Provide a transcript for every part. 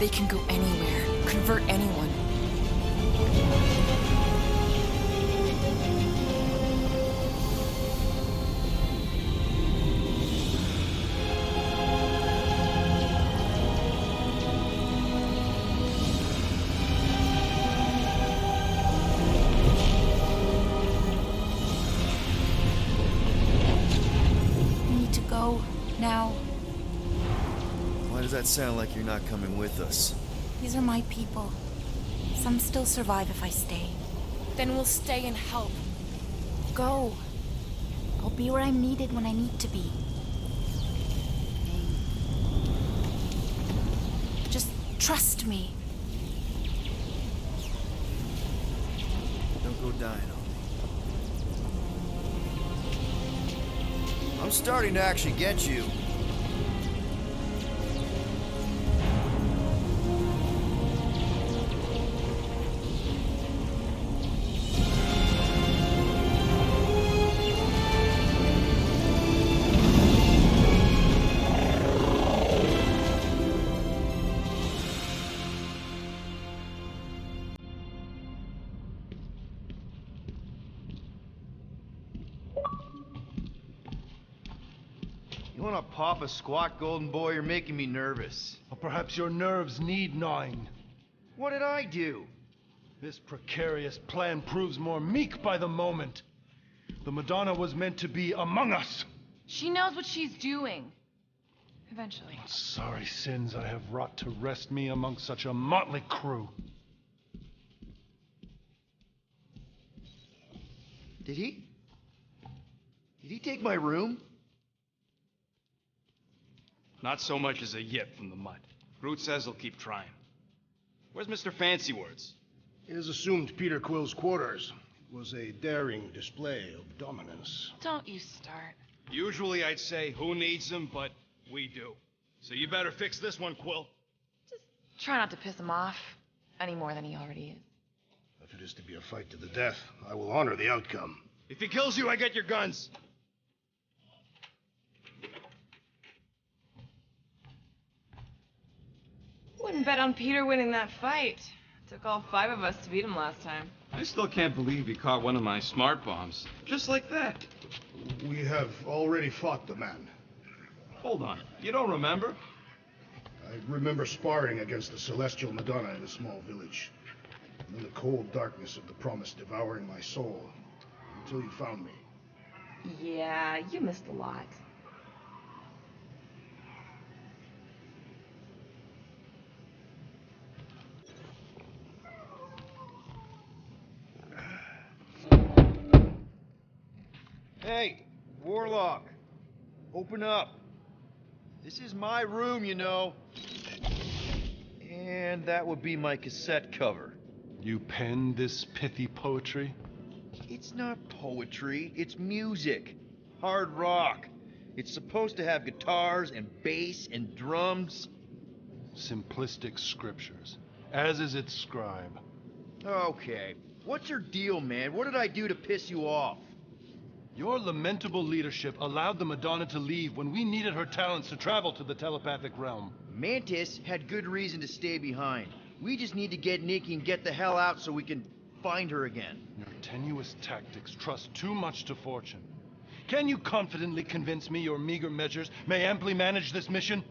They can go anywhere, convert anyone. We need to go now. Why does that sound like you're not coming with us? These are my people. Some still survive if I stay. Then we'll stay and help. Go. I'll be where I'm needed when I need to be. Just trust me. Don't go dying on me. I'm starting to actually get you. You wanna pop a squat, golden boy? You're making me nervous. Or perhaps your nerves need gnawing. What did I do? This precarious plan proves more meek by the moment. The Madonna was meant to be among us. She knows what she's doing. Eventually. Sorry sins I have wrought to wrest me among such a motley crew. Did he? Did he take my room? Not so much as a yip from the mud. Groot says he'll keep trying. Where's Mr. Fancy Words? It is assumed Peter Quill's quarters. It was a daring display of dominance. Don't you start. Usually I'd say, who needs him, but we do. So you better fix this one, Quill. Just try not to piss him off any more than he already is. If it is to be a fight to the death, I will honor the outcome. If he kills you, I get your guns. Wouldn't bet on Peter winning that fight. Took all 5 of us to beat him last time. I still can't believe he caught one of my smart bombs. Just like that. We have already fought the man. Hold on. You don't remember? I remember sparring against the Celestial Madonna in a small village. And then the cold darkness of the promise devouring my soul. Until you found me. Yeah, you missed a lot. Hey, Warlock. Open up. This is my room, you know. And that would be my cassette cover. You penned this pithy poetry? It's not poetry, it's music. Hard rock. It's supposed to have guitars and bass and drums. Simplistic scriptures, as is its scribe. Okay. What's your deal, man? What did I do to piss you off? Your lamentable leadership allowed the Madonna to leave when we needed her talents to travel to the telepathic realm. Mantis had good reason to stay behind. We just need to get Nikki and get the hell out so we can find her again. Your tenuous tactics trust too much to fortune. Can you confidently convince me your meager measures may amply manage this mission?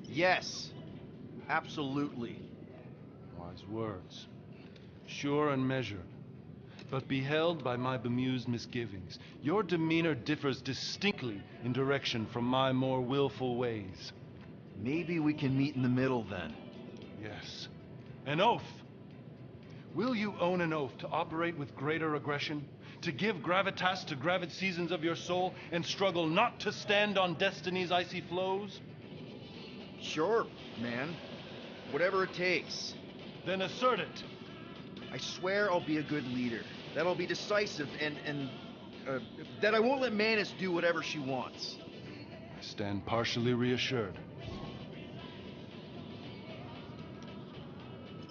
Yes. Absolutely. Wise words. Sure and measured, but beheld by my bemused misgivings. Your demeanor differs distinctly in direction from my more willful ways. Maybe we can meet in the middle then. Yes. An oath. Will you own an oath to operate with greater aggression? To give gravitas to gravid seasons of your soul and struggle not to stand on destiny's icy flows? Sure, man. Whatever it takes. Then assert it. I swear I'll be a good leader. That I'll be decisive and that I won't let Mantis do whatever she wants. I stand partially reassured.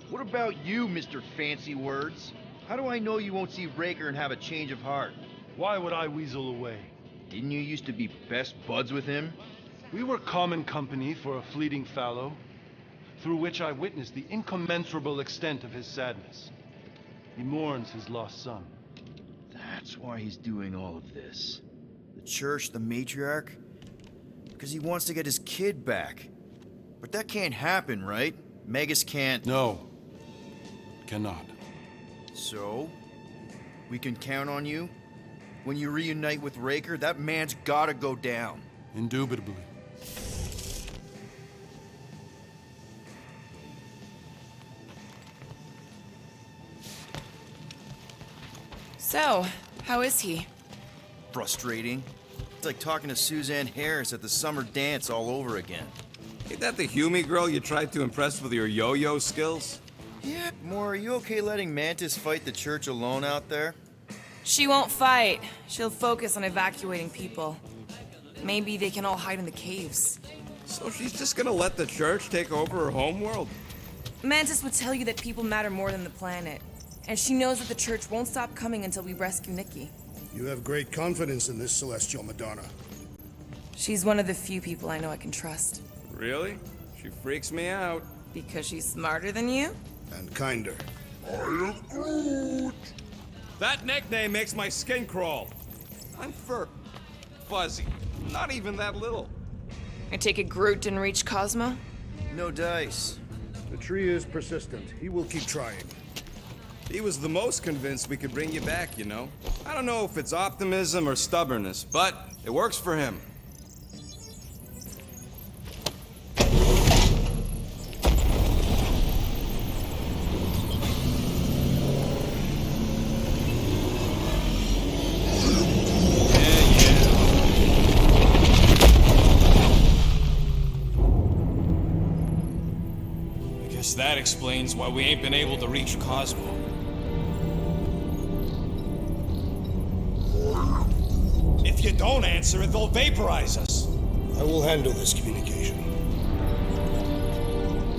What about you, Mr. Fancy Words? How do I know you won't see Raker and have a change of heart? Why would I weasel away? Didn't you used to be best buds with him? We were common company for a fleeting fallow, through which I witnessed the incommensurable extent of his sadness. He mourns his lost son. That's why he's doing all of this. The church, the matriarch? Because he wants to get his kid back. But that can't happen, right? Magus can't... No. Cannot. So? We can count on you? When you reunite with Raker, that man's gotta go down. Indubitably. So, how is he? Frustrating. It's like talking to Suzanne Harris at the summer dance all over again. Ain't that the Hume girl you tried to impress with your yo-yo skills? Yeah, Moore, are you okay letting Mantis fight the church alone out there? She won't fight. She'll focus on evacuating people. Maybe they can all hide in the caves. So she's just gonna let the church take over her homeworld? Mantis would tell you that people matter more than the planet. And she knows that the church won't stop coming until we rescue Nikki. You have great confidence in this Celestial Madonna. She's one of the few people I know I can trust. Really? She freaks me out. Because she's smarter than you? And kinder. That nickname makes my skin crawl. I'm fuzzy. Not even that little. I take it Groot didn't reach Cosmo? No dice. The tree is persistent. He will keep trying. He was the most convinced we could bring you back, you know? I don't know if it's optimism or stubbornness, but it works for him. That explains why we ain't been able to reach Cosmo. If you don't answer it, they'll vaporize us. I will handle this communication.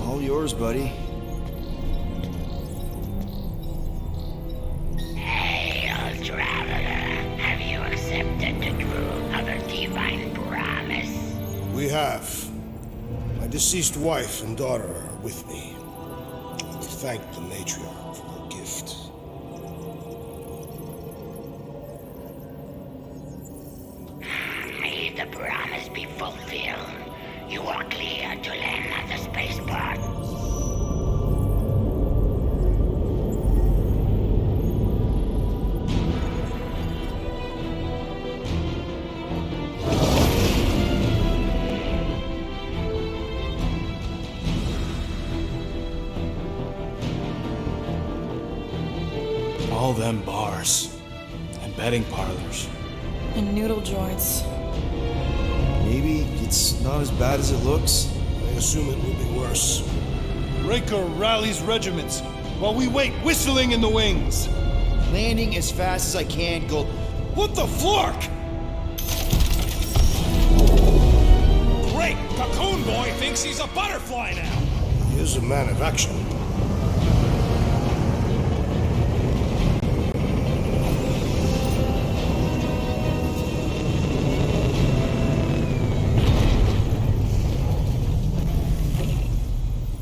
All yours, buddy. Hail, traveler. Have you accepted the truth of a divine promise? We have. My deceased wife and daughter are with me. I thank the matriarch for her gift. May the promise be fulfilled. You are clear to land at the spaceport. All them bars and betting parlors. And noodle joints. Maybe it's not as bad as it looks. I assume it will be worse. Raker rallies regiments while we wait whistling in the wings. Landing as fast as I can, go. What the flark? Great! Cocoon Boy thinks he's a butterfly now! He is a man of action.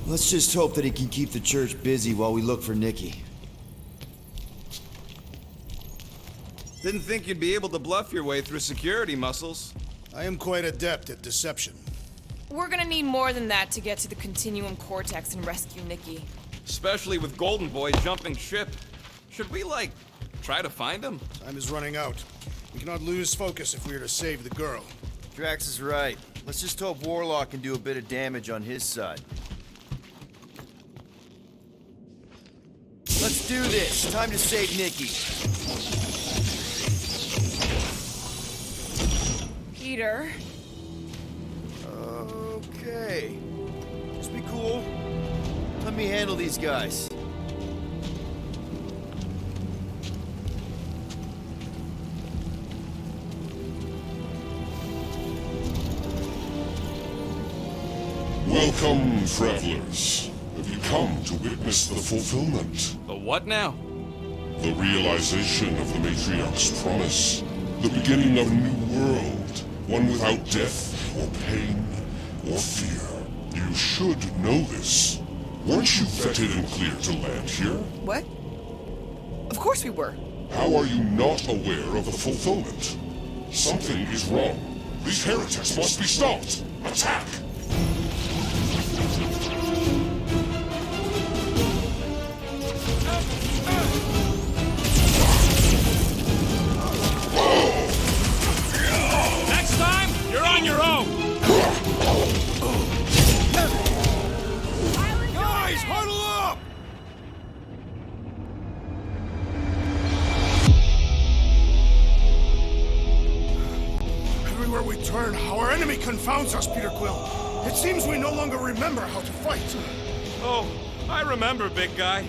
Let's just hope that he can keep the church busy while we look for Nikki. Didn't think you'd be able to bluff your way through security muscles. I am quite adept at deception. We're gonna need more than that to get to the Continuum Cortex and rescue Nikki. Especially with Golden Boy jumping ship. Should we, try to find him? Time is running out. We cannot lose focus if we are to save the girl. Drax is right. Let's just hope Warlock can do a bit of damage on his side. Let's do this. Time to save Nikki. Peter. Okay. Just be cool. Let me handle these guys. Welcome, travelers. Have you come to witness the fulfillment? The what now? The realization of the Matriarch's promise. The beginning of a new world. One without death, or pain, or fear. You should know this. Weren't you vetted and cleared to land here? What? Of course we were. How are you not aware of the fulfillment? Something is wrong. These heretics must be stopped. Attack! Next time, you're on your own! Guys, huddle up! Everywhere we turn, our enemy confounds us, Peter Quill. It seems we no longer remember how to fight. Oh, I remember, big guy.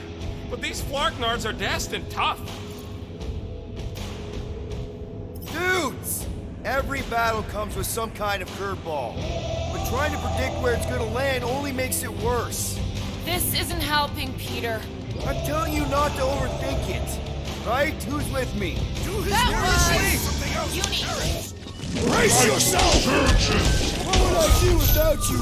But these Flarknards are destined tough. Dudes! Every battle comes with some kind of curveball. But trying to predict where it's gonna land only makes it worse. This isn't helping, Peter. I'm telling you not to overthink it. Right? Who's with me? Do his something else. Uni! Brace yourself! What would I do without you,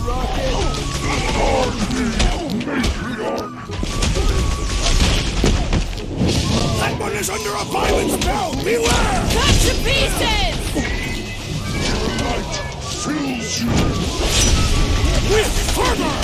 That one is under a violent spell! Beware! Cut to pieces! Light fills you! With fervor!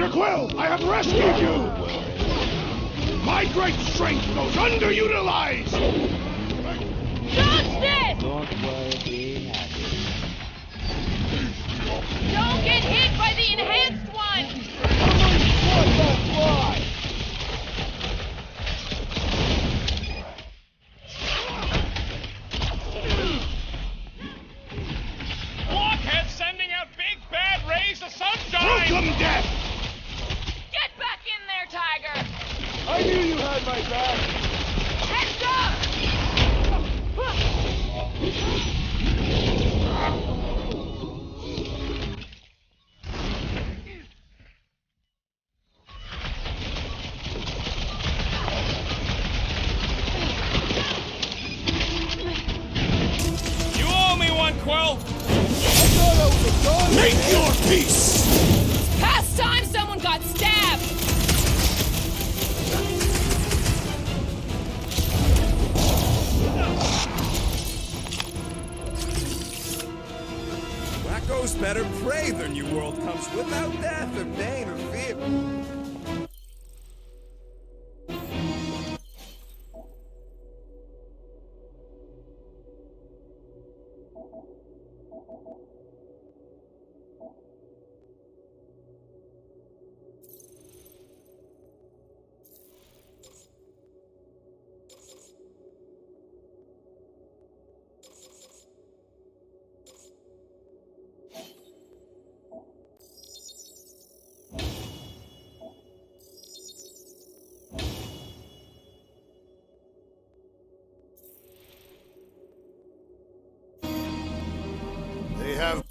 Peter Quill, I have rescued you! My great strength goes underutilized! Justice! Don't worry, be happy. Don't get hit by the enhanced one! Blockhead sending out big bad rays of sunshine! Welcome, death! Get back in there, Tiger! I knew you had my back! Heads up! You owe me one, Quill! Make your peace! Past time someone got stabbed! Wacko's better prey than your world comes without death or pain or fear. They have...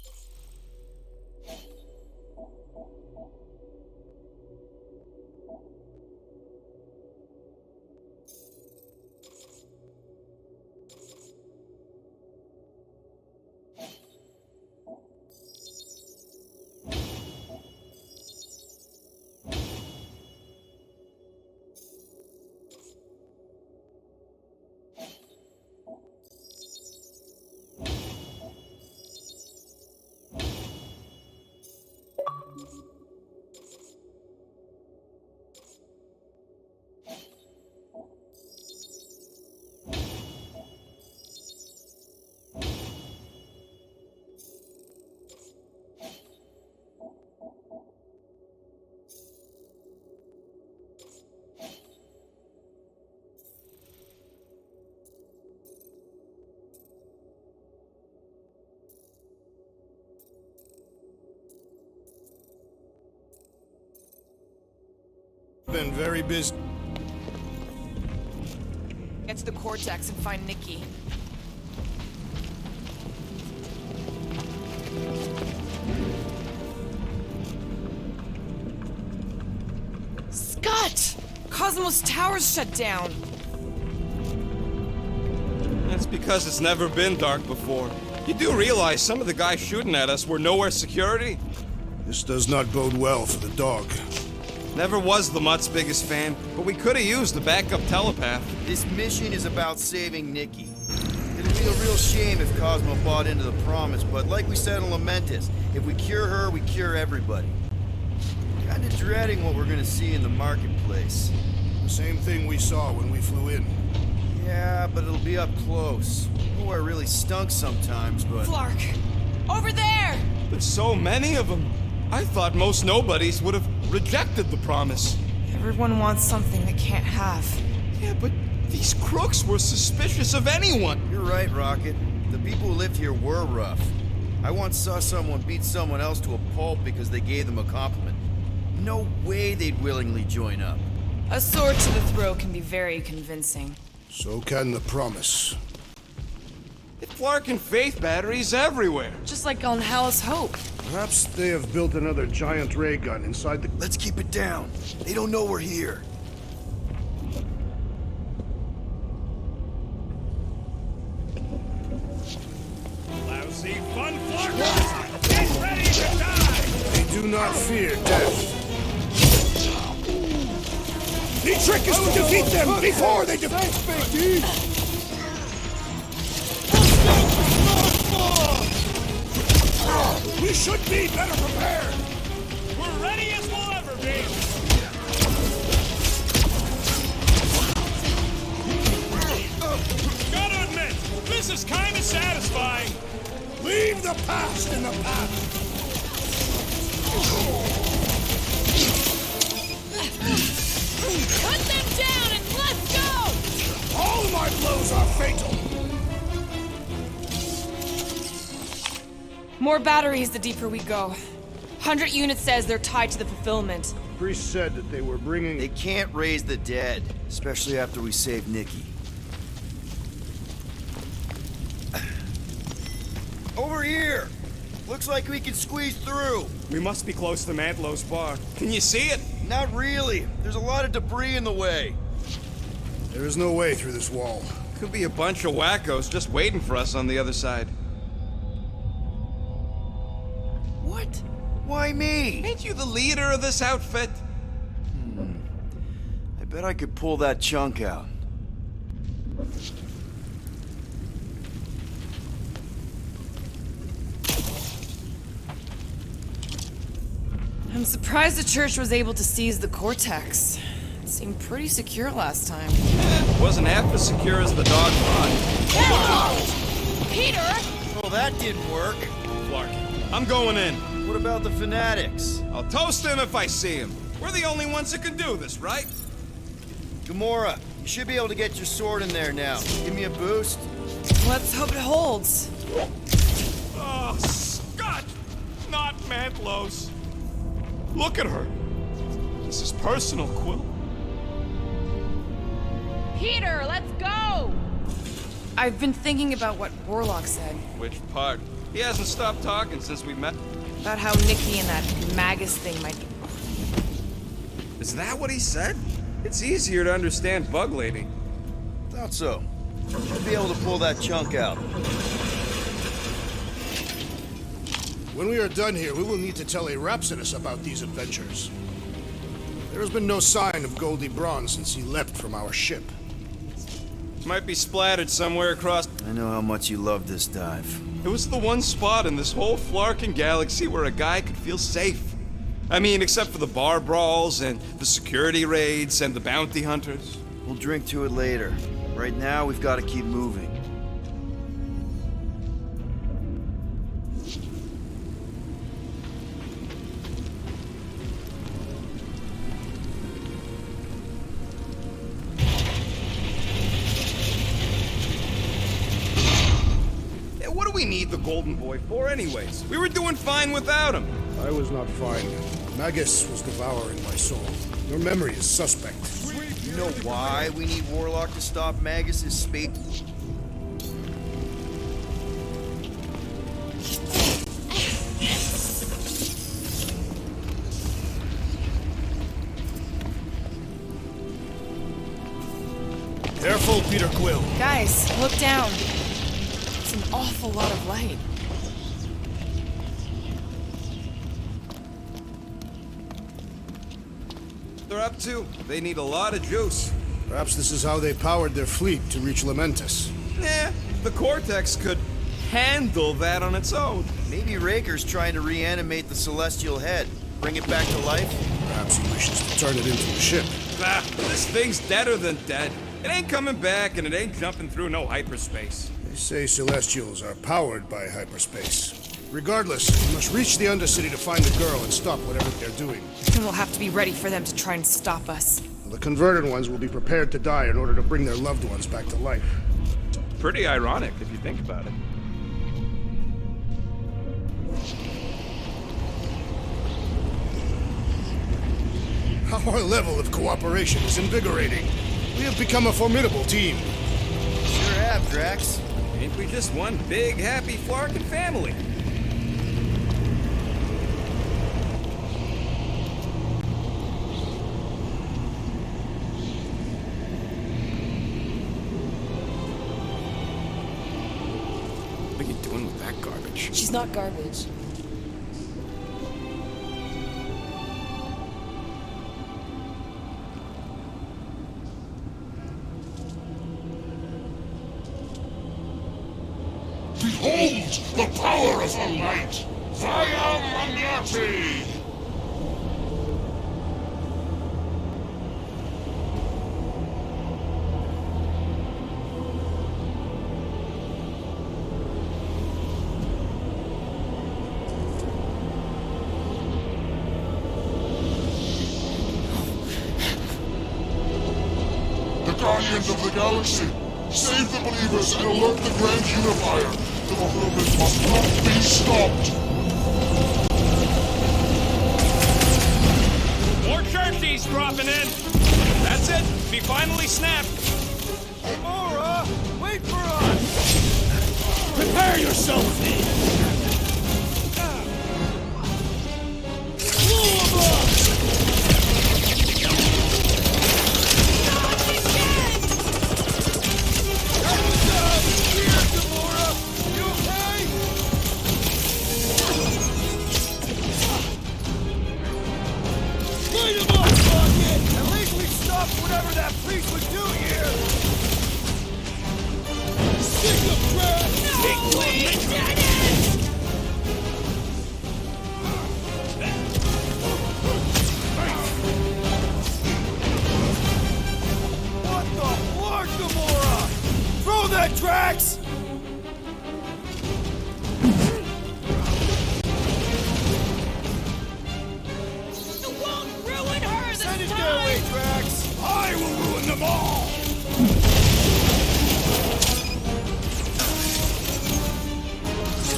been very busy. Get to the Cortex and find Nikki. Scott! Cosmos Tower's shut down. That's because it's never been dark before. You do realize some of the guys shooting at us were nowhere security? This does not bode well for the dog. Never was the Mutt's biggest fan, but we could have used a backup telepath. This mission is about saving Nikki. It'll be a real shame if Cosmo bought into the promise, but like we said in Lamentus, if we cure her, we cure everybody. Kinda dreading what we're gonna see in the marketplace. The same thing we saw when we flew in. Yeah, but it'll be up close. Oh, I really stunk sometimes, but... Clark! Over there! There's so many of them. I thought most nobodies would have rejected the promise. Everyone wants something they can't have. Yeah, but these crooks were suspicious of anyone. You're right, Rocket. The people who lived here were rough. I once saw someone beat someone else to a pulp because they gave them a compliment. No way they'd willingly join up. A sword to the throat can be very convincing. So can the promise. Clark and Faith batteries everywhere. Just like on Hallis Hope. Perhaps they have built another giant ray gun inside the... Let's keep it down. They don't know we're here. Lousy fun fluckers! Get ready to die! They do not fear death. The trick is to defeat them before they defeat me! We should be better prepared! We're ready as we'll ever be! the past in the past! Cut them down and let's go! All my blows are fatal! More batteries the deeper we go. 100 units says they're tied to the fulfillment. Priest said that they were bringing... They can't raise the dead, especially after we save Nikki. Over here! Looks like we can squeeze through. We must be close to Mantlow's bar. Can you see it? Not really. There's a lot of debris in the way. There is no way through this wall. Could be a bunch of wackos just waiting for us on the other side. What? Why me? Ain't you the leader of this outfit? I bet I could pull that chunk out. I'm surprised the church was able to seize the Cortex. It seemed pretty secure last time. Wasn't half as secure as the dog run. Peter! Oh, that didn't work. Clark, I'm going in. What about the fanatics? I'll toast him if I see him. We're the only ones that can do this, right? Gamora, you should be able to get your sword in there now. Give me a boost. Let's hope it holds. Oh, Scott! Not Mantlow's. Look at her. This is personal, Quill. Peter, let's go! I've been thinking about what Warlock said. Which part? He hasn't stopped talking since we met. About how Nikki and that Magus thing might be... Is that what he said? It's easier to understand Bug Lady. Thought so. Should be able to pull that chunk out. When we are done here, we will need to tell a Rhapsodus about these adventures. There has been no sign of Goldie Braun since he left from our ship. Might be splattered somewhere across... I know how much you love this dive. It was the one spot in this whole Flarkin galaxy where a guy could feel safe. I mean, except for the bar brawls and the security raids and the bounty hunters. We'll drink to it later. Right now, we've got to keep moving. What do we need the Golden Boy for anyways? We were doing fine without him. I was not fine. Magus was devouring my soul. Your memory is suspect. You know why we need Warlock to stop Magus' space? Careful, Peter Quill. Guys, look down. It's an awful lot of light. They're up to. They need a lot of juice. Perhaps this is how they powered their fleet to reach Lamentus. Nah, the Cortex could handle that on its own. Maybe Raker's trying to reanimate the Celestial Head. Bring it back to life? Perhaps he wishes to turn it into a ship. Ah, this thing's deader than dead. It ain't coming back, and it ain't jumping through no hyperspace. They say Celestials are powered by hyperspace. Regardless, we must reach the Undercity to find the girl and stop whatever they're doing. And we'll have to be ready for them to try and stop us. The converted ones will be prepared to die in order to bring their loved ones back to life. Pretty ironic, if you think about it. Our level of cooperation is invigorating. We have become a formidable team. Sure have, Drax. Ain't we just one big, happy Flarkin family? What are you doing with that garbage? She's not garbage. Behold the power of the light! Via Magnati! the galaxy. Save the believers and alert the Grand Unifier. The movement must not be stopped. More churchies dropping in. That's it. We finally snapped. Gamora, wait for us! Prepare yourself, Whatever that priest was doing here! Sick of crap! We did it! What the Lord, Gamora! Throw that, Drax! You won't ruin her this Send it time! their way, Drax! I will ruin them all!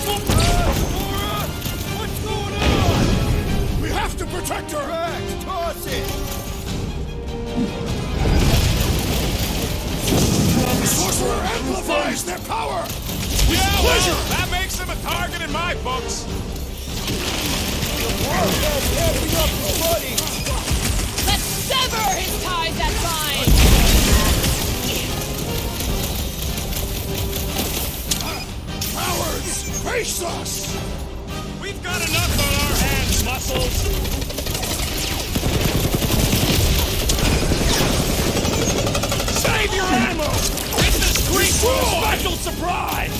Gamora! What's going on? We have to protect her! Drax, toss it! The sorcerer amplifies their power! Yeah, well, that makes him a target in my books! That's heavy up the buddy! Let's sever his ties that bind! Cowards! Face us! We've got enough on our hands, muscles! Save your ammo! This is Creek's special surprise!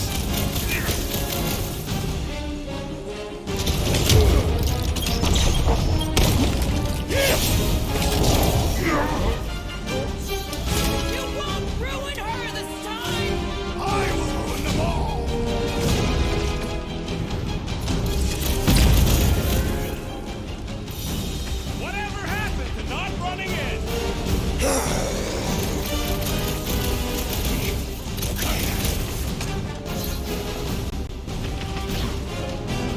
You won't ruin her this time! I will ruin them all! Whatever happened to not running in?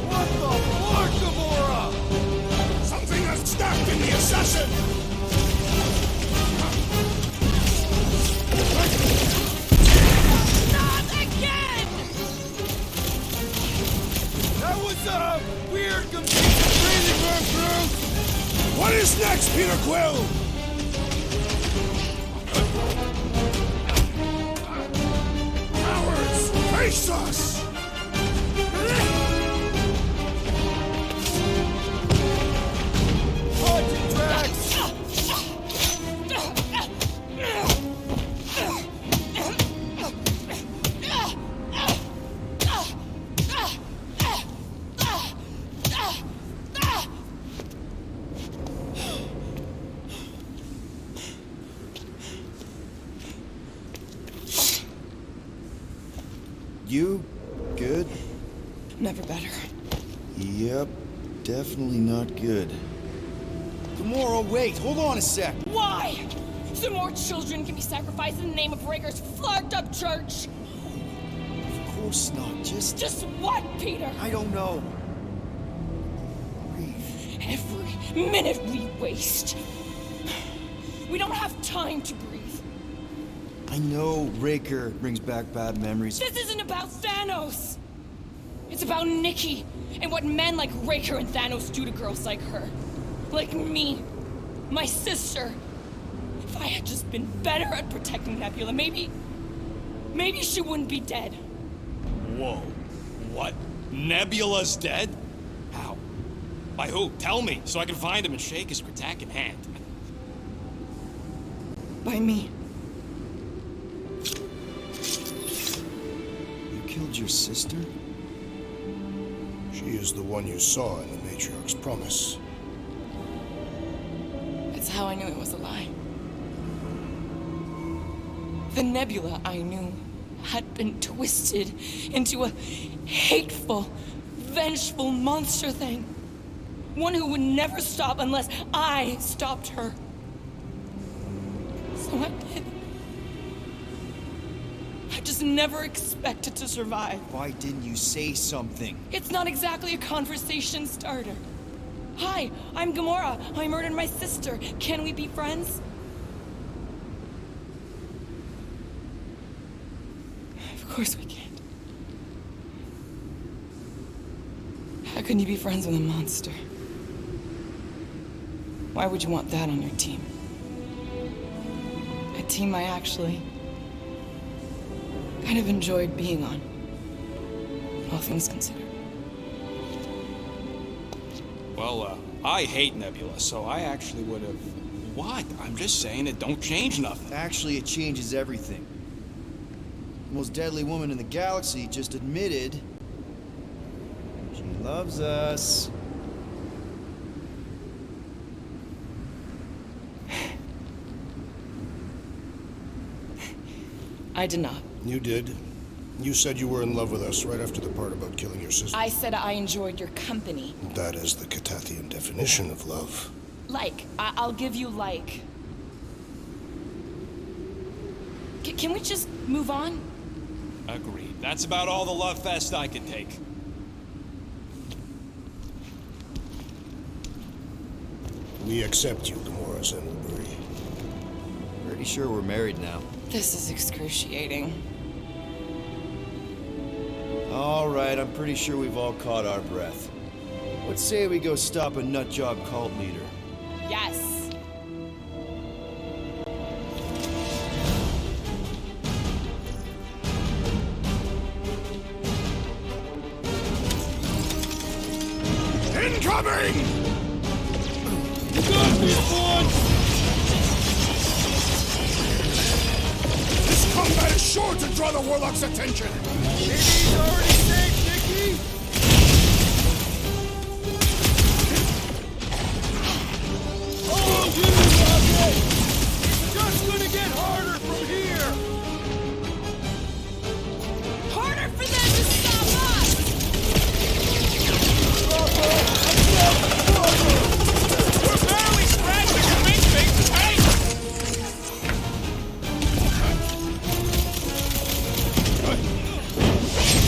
What the Lord, Gamora! Something has stuck in the assassin! Not again! That was a weird, confusing breathing room through! What is next, Peter Quill? Cowards, face us! Punch it, Drax! You good? Never better. Yep, definitely not good. Gamora, wait, hold on a sec. Why? So more children can be sacrificed in the name of Raker's flarked up church? Of course not, Just what, Peter? I don't know. Every minute we waste. We don't have time to breathe. I know Raker brings back bad memories. This isn't about Thanos. It's about Nikki and what men like Raker and Thanos do to girls like her. Like me. My sister. If I had just been better at protecting Nebula, maybe she wouldn't be dead. Whoa. What? Nebula's dead? How? By who? Tell me, so I can find him and shake his Kratakan hand. By me. You killed your sister? She is the one you saw in the Matriarch's promise. That's how I knew it was a lie. The Nebula I knew had been twisted into a hateful, vengeful monster thing. One who would never stop unless I stopped her. So I did. I just never expected to survive. Why didn't you say something? It's not exactly a conversation starter. Hi, I'm Gamora. I murdered my sister. Can we be friends? Of course we can't. How can you be friends with a monster? Why would you want that on your team? A team I actually kind of enjoyed being on, all things considered. Well, I hate Nebula, so I actually would have... What? I'm just saying it don't change nothing. Actually, it changes everything. The most deadly woman in the galaxy just admitted she loves us. I did not. You did. You said you were in love with us right after the part about killing your sister. I said I enjoyed your company. That is the Catathian definition of love. Like. I'll give you like. Can we just move on? Agreed. That's about all the love fest I can take. We accept you, Gamora Sandalbury. Pretty sure we're married now. This is excruciating. All right, I'm pretty sure we've all caught our breath. Let's say we go stop a nutjob cult leader. Yes. Incoming! You got me, boy! This combat is sure to draw the Warlock's attention! He's already saved, Nikki! Oh, you Rocket! It's just gonna get harder from here! Harder for them to stop us! We're barely scratching to make things tight!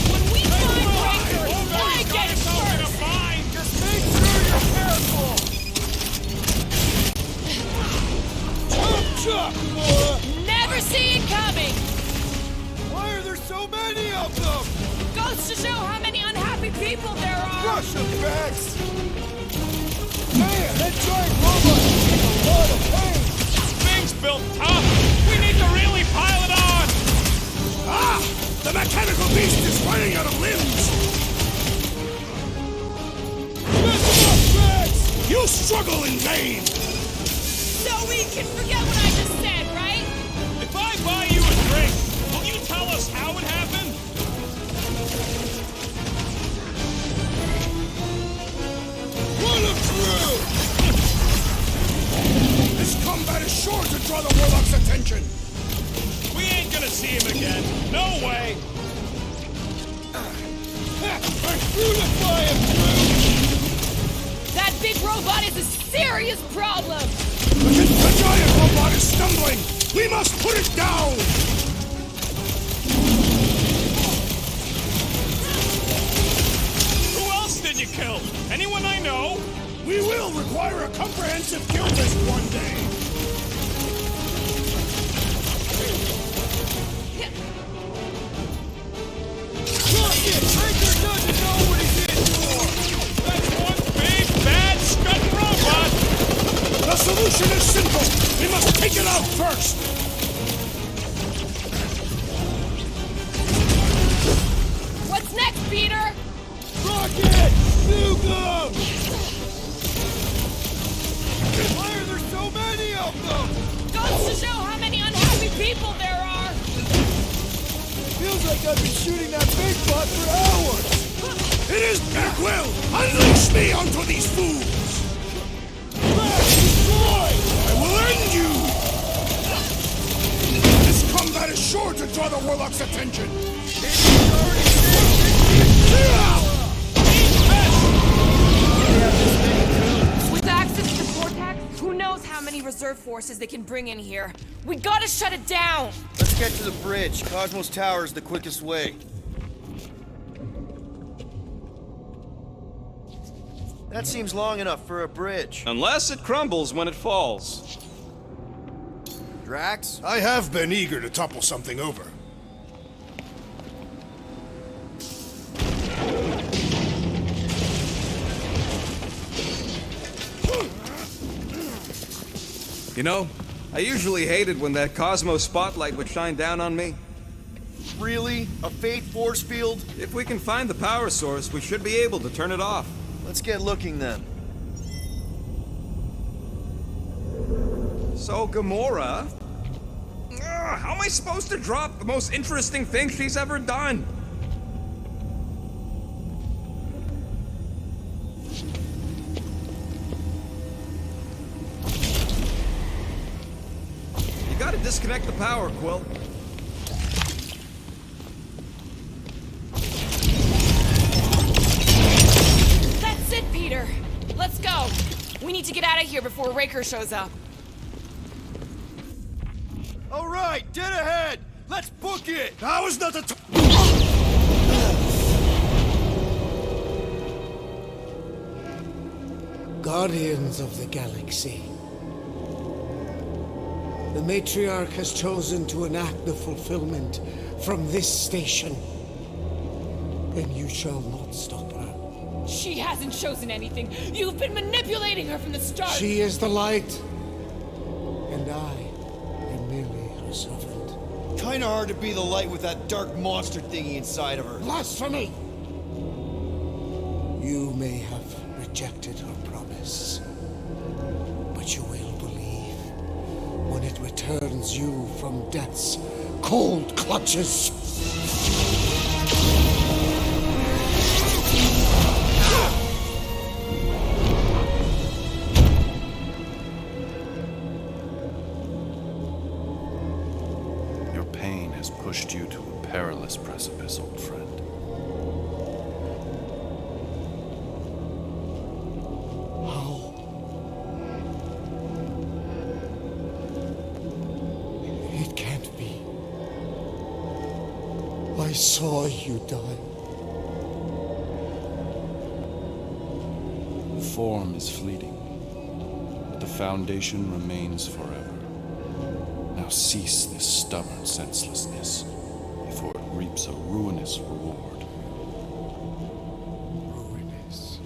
When we find Raker, I get it first! Just make sure you're careful! Chop, Gamora! Never see it coming! Why are there so many of them? Goes to show how many unhappy people there are! Crush them, Vex! Man, that giant robot is in a lot of pain! Thing's built tough! We need to really pile it on! Ah! The mechanical beast is running out of limbs! Mess him up, Vex! You struggle in vain! So we can forget what I just said, right? If I buy you a drink, will you tell us how it happened? Run him through! This combat is sure to draw the Warlock's attention! We ain't gonna see him again. No way! Unify him, Groot! That big robot is a serious problem! The giant robot is stumbling! We must put it down! Who else did you kill? Anyone I know? We will require a comprehensive kill list one day! Rocket! Raker doesn't know what he's in for! That's one big, bad, scud robot! The solution is simple! We must take it out first! What's next, Peter? Rocket! Nuke him! Why are there so many of them? Goes to show how many unhappy people there are! Feels like I've been shooting that big bot for hours! It is at will! Unleash me onto these fools! I will end you! This combat is sure to draw the Warlock's attention! With access to Vortex, who knows how how many reserve forces they can bring in here. We gotta shut it down! Let's get to the bridge. Cosmos Tower is the quickest way. That seems long enough for a bridge. Unless it crumbles when it falls. Drax? I have been eager to topple something over. You know, I usually hated when that Cosmos spotlight would shine down on me. Really? A fate force field? If we can find the power source, we should be able to turn it off. Let's get looking then. So, Gamora? How am I supposed to drop the most interesting thing she's ever done? You gotta disconnect the power, Quill. That's it, Peter! Let's go! We need to get out of here before Raker shows up. All right, dead ahead! Let's book it! Now is not the time. Guardians of the Galaxy. The Matriarch has chosen to enact the fulfillment from this station. And you shall not stop her. She hasn't chosen anything. You've been manipulating her from the start. She is the light. And I am merely her servant. Kinda hard to be the light with that dark monster thingy inside of her. Blasphemy! You may have rejected her promise, but you will believe when it returns you from death's cold clutches. Your pain has pushed you to a perilous precipice, old friend. How? It can't be. I saw you die. The form is fleeting, but the foundation remains forever. Now cease this stubborn senselessness before it reaps a ruinous reward. Ruinous.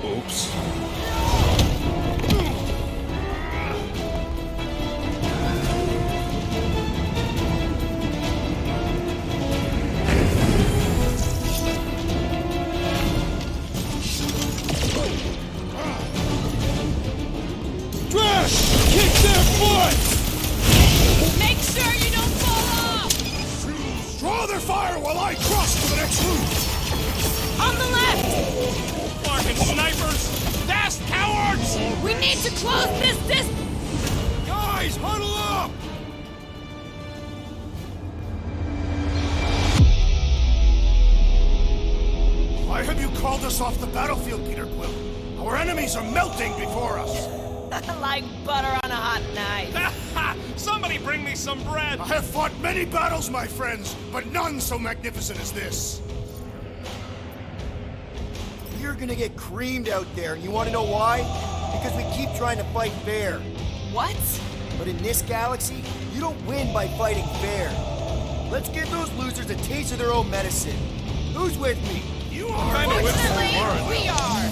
Oops. Make sure you don't fall off! Draw their fire while I cross to the next route! On the left! Fucking snipers! Fast cowards! We need to close this Guys, huddle up! Why have you called us off the battlefield, Peter Quill? Our enemies are melting before us! like butter on a hot knife. Somebody bring me some bread! I have fought many battles, my friends, but none so magnificent as this. You're gonna get creamed out there, and you wanna know why? Because we keep trying to fight fair. What? But in this galaxy, you don't win by fighting fair. Let's give those losers a taste of their own medicine. Who's with me? You are! Fortunately, we are!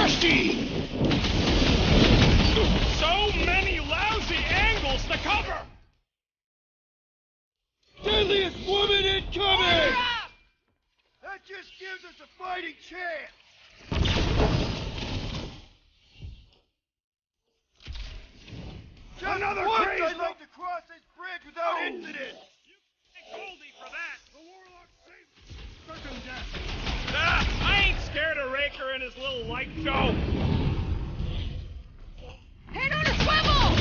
Mercy! So many lousy angles to cover! Deadliest woman incoming! That just gives us a fighting chance! Another once crazy! I'd like to cross this bridge without incident! Goldie for that! The Warlock saved certain death! Ah, I ain't scared of Raker and his little light show! Head on a swivel!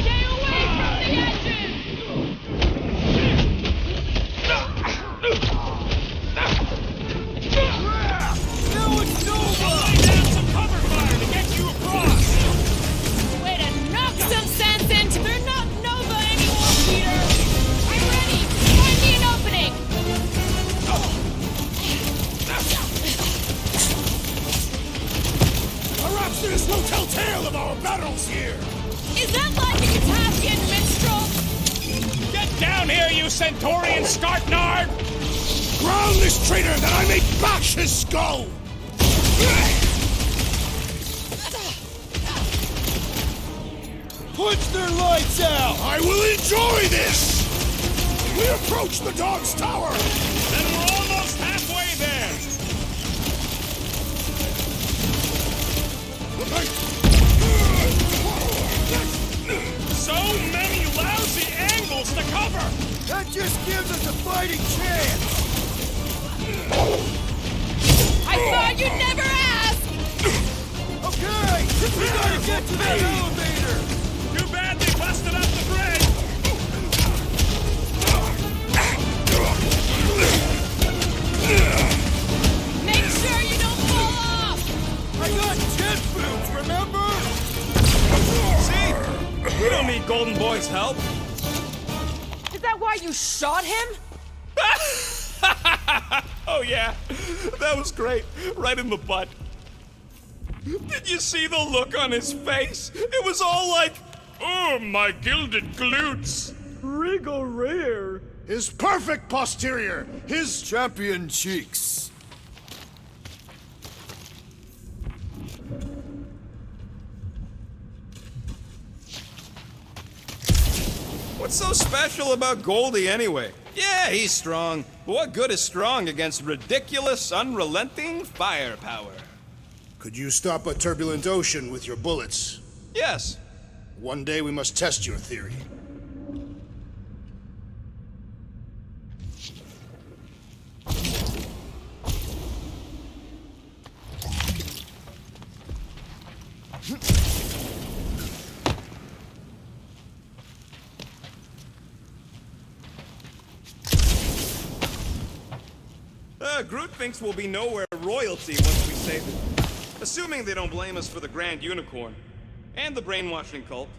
Stay away from the edges! Now it's over! Lay down some cover fire to get you across! Way to knock some sense into. They're not Nova anymore, Peter! I'm ready! Find me an opening! Perhaps there's no telltale of our battles here! Is that like a Katavian minstrel? Get down here, you Centaurian Skartnard! Ground this traitor that I may bash his skull! Punch their lights out! I will enjoy this! We approach the dog's tower! Then we're almost halfway there! So many lousy angles to cover! That just gives us a fighting chance! I thought you'd never ask! Okay! We gotta get to that elevator! Too bad they busted up the bridge! Make sure you don't fall off! I got jet boots, remember? See? We don't need Golden Boy's help. Is that why you shot him? Oh yeah, that was great. Right in the butt. Did you see the look on his face? It was all like, oh, my gilded glutes. Regal rear. His perfect posterior. His champion cheeks. What's so special about Goldie anyway? Yeah, he's strong. But what good is strong against ridiculous, unrelenting firepower? Could you stop a turbulent ocean with your bullets? Yes. One day we must test your theory. Groot thinks we'll be nowhere royalty once we save it. Assuming they don't blame us for the Grand Unicorn. And the brainwashing cult.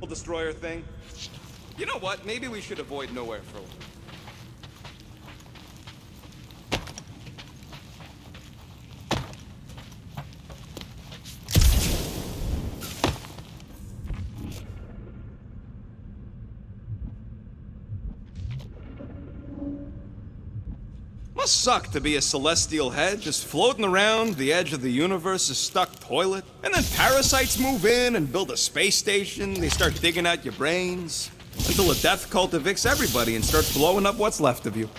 The Destroyer thing. You know what? Maybe we should avoid nowhere for a while. Must suck to be a celestial head, just floating around the edge of the universe's stuck toilet. And then parasites move in and build a space station. They start digging out your brains. Until a death cult evicts everybody and starts blowing up what's left of you.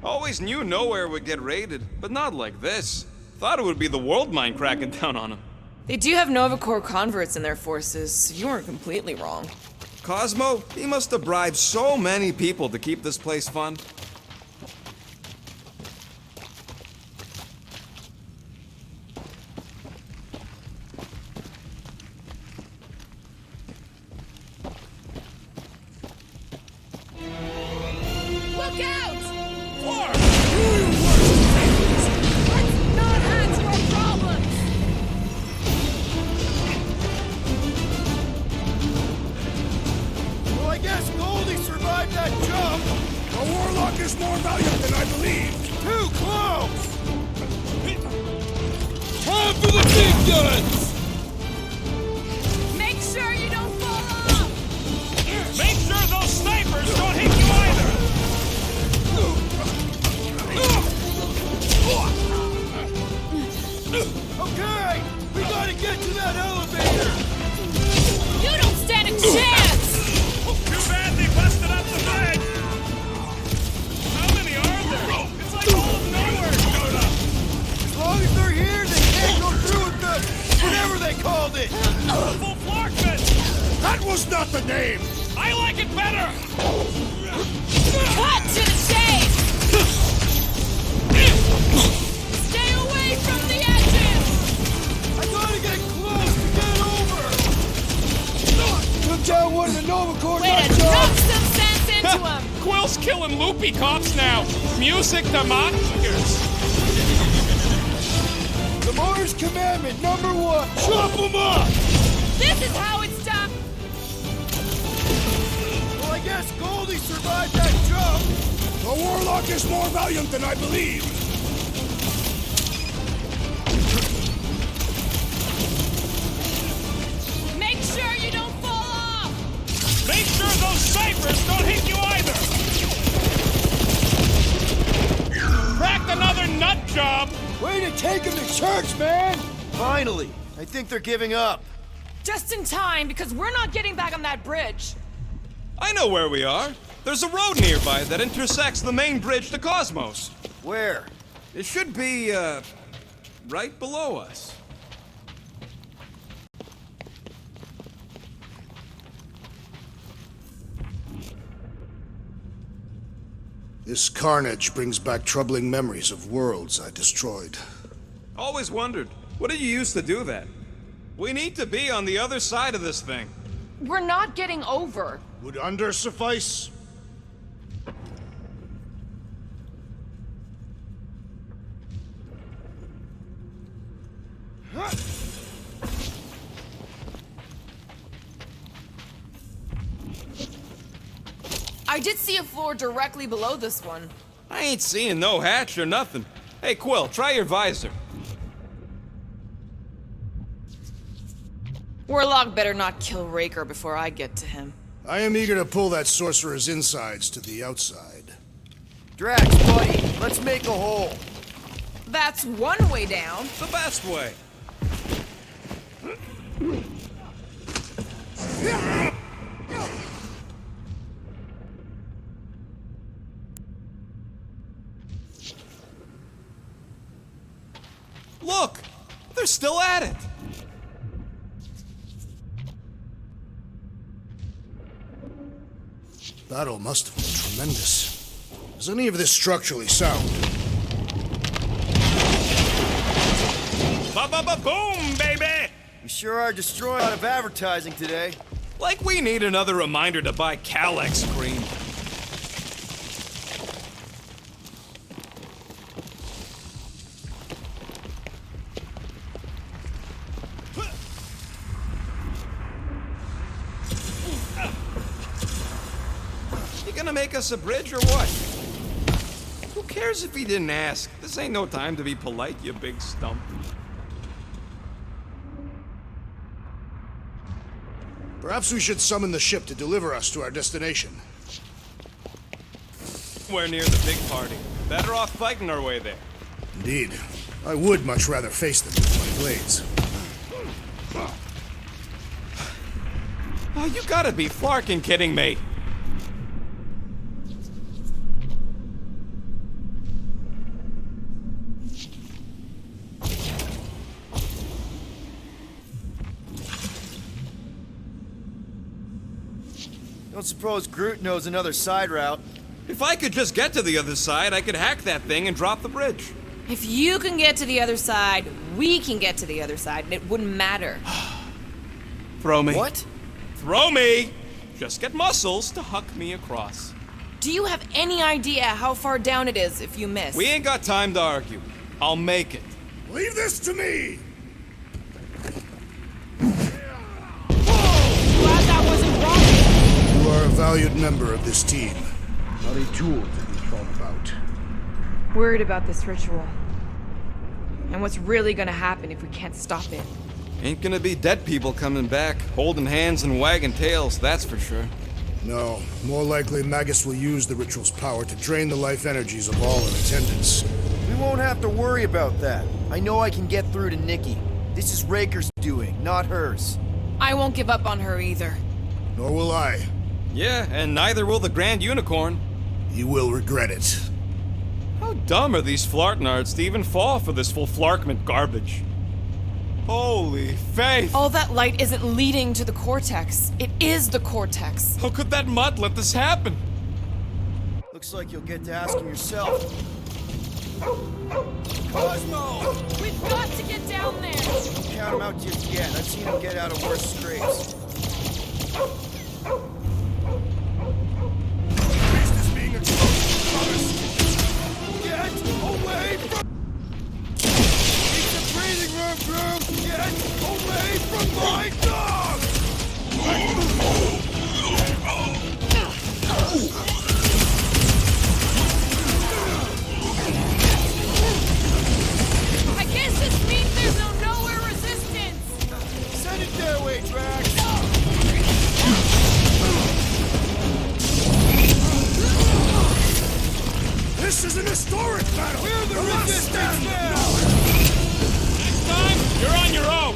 Always knew nowhere would get raided, but not like this. Thought it would be the world mind cracking down on them. They do have Nova Corps converts in their forces, so you weren't completely wrong. Cosmo, he must have bribed so many people to keep this place fun. Look out! Clark! Let's not add to our problems! is more valiant than I believed! Too close! Time for the big guns! Make sure you don't fall off! Make sure those snipers don't hit you either! Okay! We gotta get to that elevator! You don't stand a chance! Too bad they busted up the bridge! How many are there? It's like all of nowhere showed up! As long as they're here, they can't go through with the... whatever they called it! Full Florkman! That was not the name! I like it better! Cut to the chase! Stay away from the edges! I gotta get close to get over! Took down one of the Nova Corps Way to knock some sense into him! Quill's killing loopy cops now. Music to mock ears. The Mars Commandment #1. Chop them up! This is how it's done! Well, I guess Goldie survived that jump! The Warlock is more valiant than I believed! Make sure you don't fall off! Make sure those snipers don't hit you either! Cracked another nut job! Way to take him to church, man! Finally! I think they're giving up. Just in time, because we're not getting back on that bridge. I know where we are. There's a road nearby that intersects the main bridge to Cosmos. Where? It should be, right below us. This carnage brings back troubling memories of worlds I destroyed. Always wondered, what did you use to do that? We need to be on the other side of this thing. We're not getting over. Would under suffice? I did see a floor directly below this one. I ain't seeing no hatch or nothing. Hey, Quill, try your visor. Warlock better not kill Raker before I get to him. I am eager to pull that sorcerer's insides to the outside. Drax, buddy, let's make a hole. That's one way down. The best way. Look! They're still at it! Battle must have been tremendous. Is any of this structurally sound? Ba-ba-ba-boom, baby! We sure are destroying a lot of advertising today. Like we need another reminder to buy Calex cream. You gonna make us a bridge or what? Who cares if he didn't ask? This ain't no time to be polite, you big stump. Perhaps we should summon the ship to deliver us to our destination. We're near the big party. Better off fighting our way there. Indeed. I would much rather face them with my blades. Oh, you gotta be flarkin' kidding me. Don't suppose Groot knows another side route. If I could just get to the other side, I could hack that thing and drop the bridge. If you can get to the other side, we can get to the other side, and it wouldn't matter. Throw me. What? Throw me! Just get muscles to huck me across. Do you have any idea how far down it is if you miss? We ain't got time to argue. I'll make it. Leave this to me! Glad that wasn't wrong. You are a valued member of this team. Not a jewel to be thrown about. about? Worried about this ritual. And what's really gonna happen if we can't stop it. Ain't gonna be dead people coming back, holding hands and wagging tails, that's for sure. No, more likely Magus will use the ritual's power to drain the life energies of all in attendance. We won't have to worry about that. I know I can get through to Nikki. This is Raker's doing, not hers. I won't give up on her either. Nor will I. Yeah, and neither will the Grand Unicorn. You will regret it. How dumb are these Flartnards to even fall for this full Flarkment garbage? Holy faith! All that light isn't leading to the Cortex. It is the Cortex. How could that mutt let this happen? Looks like you'll get to ask him yourself. Cosmo! We've got to get down there! Don't count him out just yet. I've seen him get out of worse scrapes. Beast is being exposed, Thomas! Get away from... Keep the breathing room, Groom! Get away from my dog! I guess this means there's no nowhere resistance! Send it their way, Drax! This is an historic battle! We're the resistance now! Next time, you're on your own.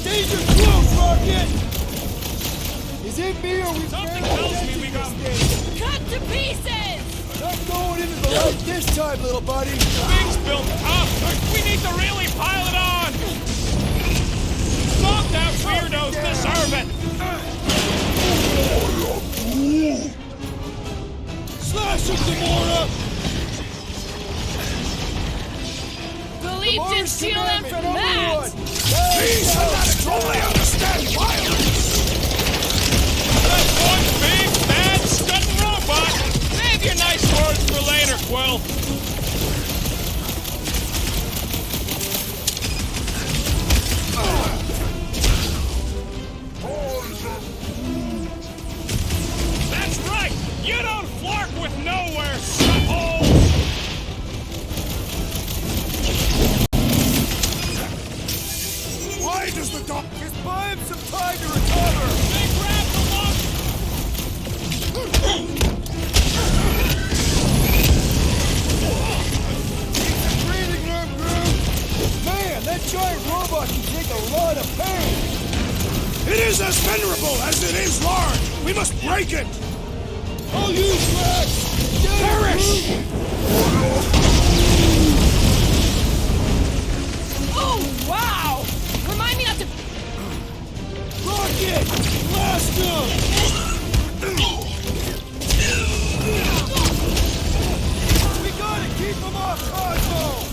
Danger close, Rocket! Is it me or we Something tells me we got Cut to pieces! Not going into the light this time, little buddy! things built up. We need to really pile it on. Knocked out weirdos deserve it. Slash him, Gamora! Believed in steal them from that! These fanatics only understand violence! That one big, bad, stunting robot. Save your nice words for later, Quill. That's right. You don't flark with nowhere, suckholes. Why does the dog... Just buy him some time to recover! They grabbed the one. Breathing room, Groom! Man, that giant robot can take a lot of pain! It is as venerable as it is large! We must break it! I'll use Rex! Perish! Oh, wow! Remind me not to... Rocket! Blast him! We gotta keep him off Cosmo!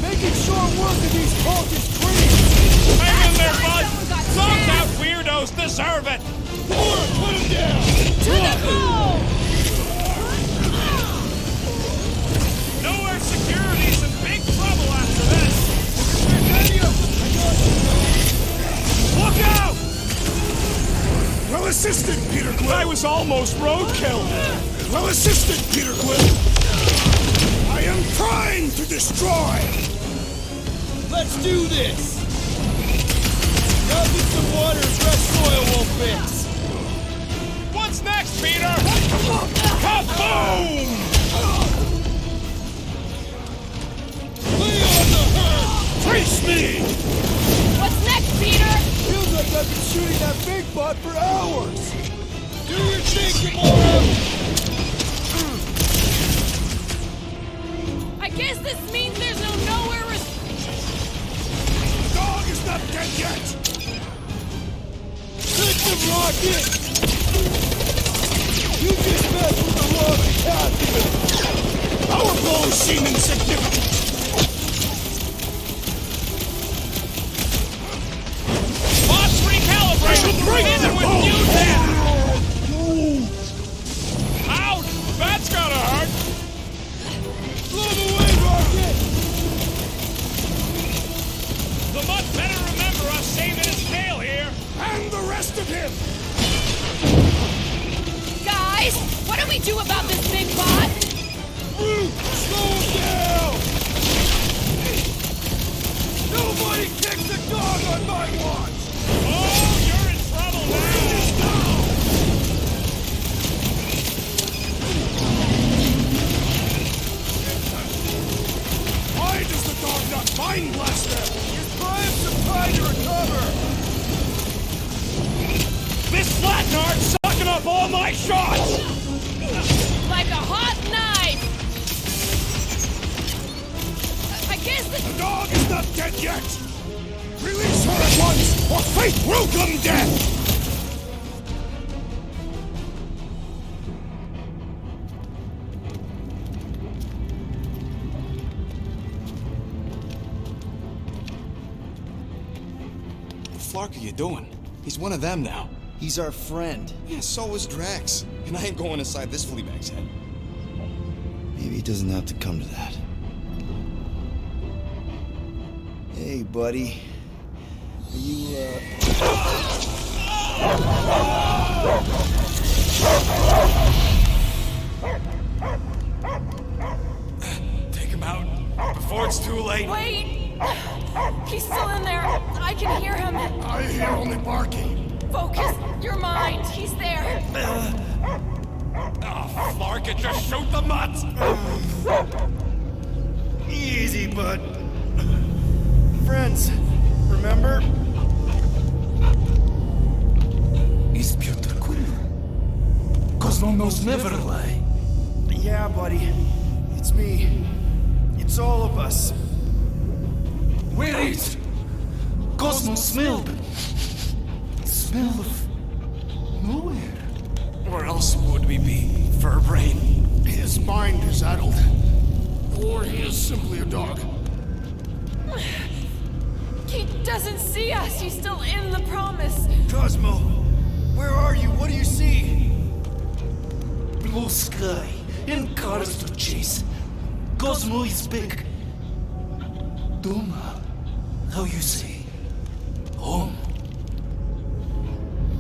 Making short work of these cultist creeps! Hang in there, bud. Knocked out weirdos deserve it. Gamora, put him down! To the ball! Nowhere security's in big trouble after this. Look out! Well assisted, Peter Quill! I was almost roadkill. Well assisted, Peter Quill! I am trying to destroy! Let's do this! Nothing some water and fresh soil won't fix! What's next, Peter? Kaboom! Lay on the hurt! Face me! What's next, Peter? Feels like I've been shooting that big butt for hours! Do your thing, Gamora! I guess this means there's no nowhere The dog is not dead yet! Take the Rocket! You just messed with the wrong captain! Our blows seem insignificant! Bots recalibrated. Break In the with bone! you then. Ouch! That's gotta hurt. Blow him away, Rocket! The mutt better remember us saving his tail here. And the rest of him! do about this, big bot? Slow down! Nobody kicks a dog on my watch! Oh, you're in trouble now! Why does the dog not mind Lester? He's buying some time to recover! This Slatnard's sucking up all my shots! Like a hot knife! I guess The dog is not dead yet! Release her at once, or fate will come death! What the flark are you doing? He's one of them now. He's our friend. Yeah, so is Drax. And I ain't going inside this fleabag's head. Maybe it doesn't have to come to that. Hey, buddy. Are you, Take him out, before it's too late. Wait! He's still in there. I can hear him. I hear only barking. Focus your mind. He's there. Oh, Flark, it just shoot the mutts! Easy, bud. Friends, remember? Is Piotr Quill? Cosmo knows never lie. Yeah, buddy. It's me. It's all of us. Where is Cosmo smelled? Smell of nowhere. Where else would we be, Furbrain? His mind is addled. Or he is simply a dog. He doesn't see us. He's still in the promise. Cosmo, where are you? What do you see? Blue sky and cars to chase. Cosmo is back. Doma, how you say? Home.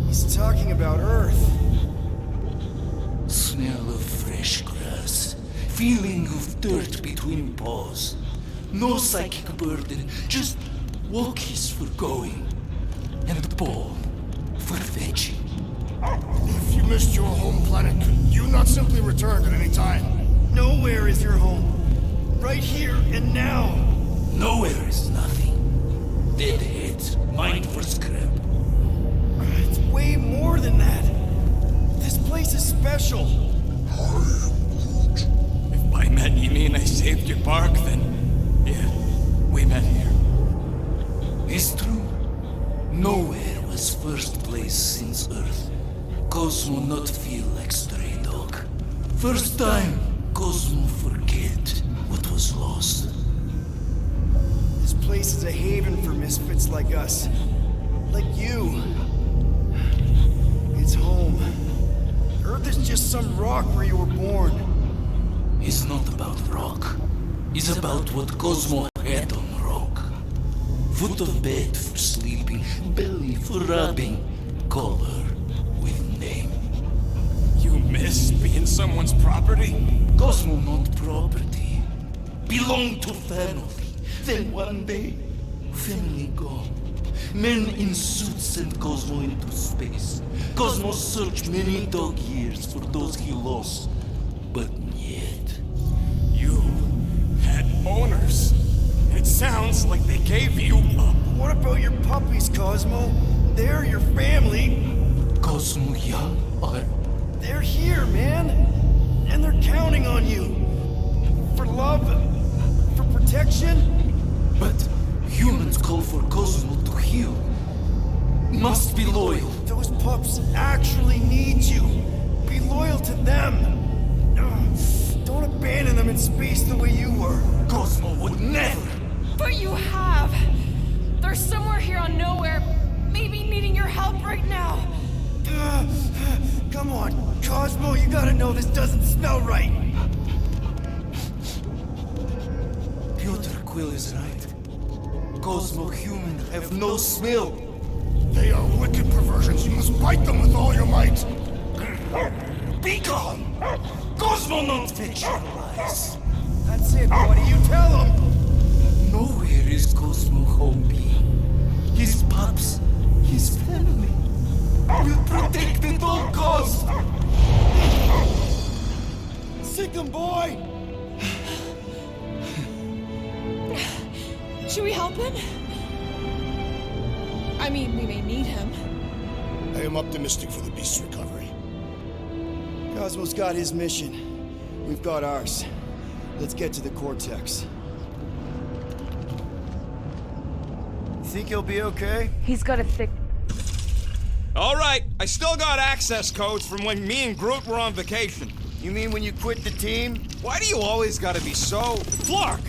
He's talking about Earth. Smell of fresh grass. Feeling of dirt between paws. No psychic burden, just walkies for going. And the ball for fetching. If you missed your home planet, could you not simply return at any time? Nowhere is your home. Right here and now. Nowhere is nothing. Dead heads, mind for scrap. It's way more than that. This place is special. If by met you mean I saved your bark, then yeah, we met here. It's true. Nowhere was first place since Earth. Cosmo not feel like stray dog. First time, Cosmo forget what was lost. This place is a haven for misfits like us. Like you. It's home. Earth is just some rock where you were born. It's not about rock. It's about what Cosmo had on rock. Foot of bed for sleeping, belly for rubbing, color with name. You miss being someone's property? Cosmo not property. Belong to family. Then one day, family gone. Men in suits sent Cosmo into space. Cosmo searched many dog years for those he lost. But yet... You had owners. It sounds like they gave you up. What about your puppies, Cosmo? They're your family. Cosmo young are... They're here, man. And they're counting on you. For love, for protection. But humans call for Cosmo to heal. Must be loyal. Those pups actually need you. Be loyal to them. Don't abandon them in space the way you were. Cosmo would never. But you have. They're somewhere here on Nowhere, maybe needing your help right now. Come on, Cosmo, you gotta know this doesn't smell right. Piotr Quill is right. Cosmo human have no smell. They are wicked perversions. You must bite them with all your might. Be gone! Cosmo not fetch your lies. That's it, buddy. You tell him. Nowhere is Cosmo home being. His pups, his family, will protect at all costs. Sick 'em, boy! Should we help him? I mean, we may need him. I am optimistic for the beast's recovery. Cosmo's got his mission. We've got ours. Let's get to the Cortex. You think he'll be okay? He's got a thick... All right, I still got access codes from when me and Groot were on vacation. You mean when you quit the team? Why do you always gotta be so... Flark!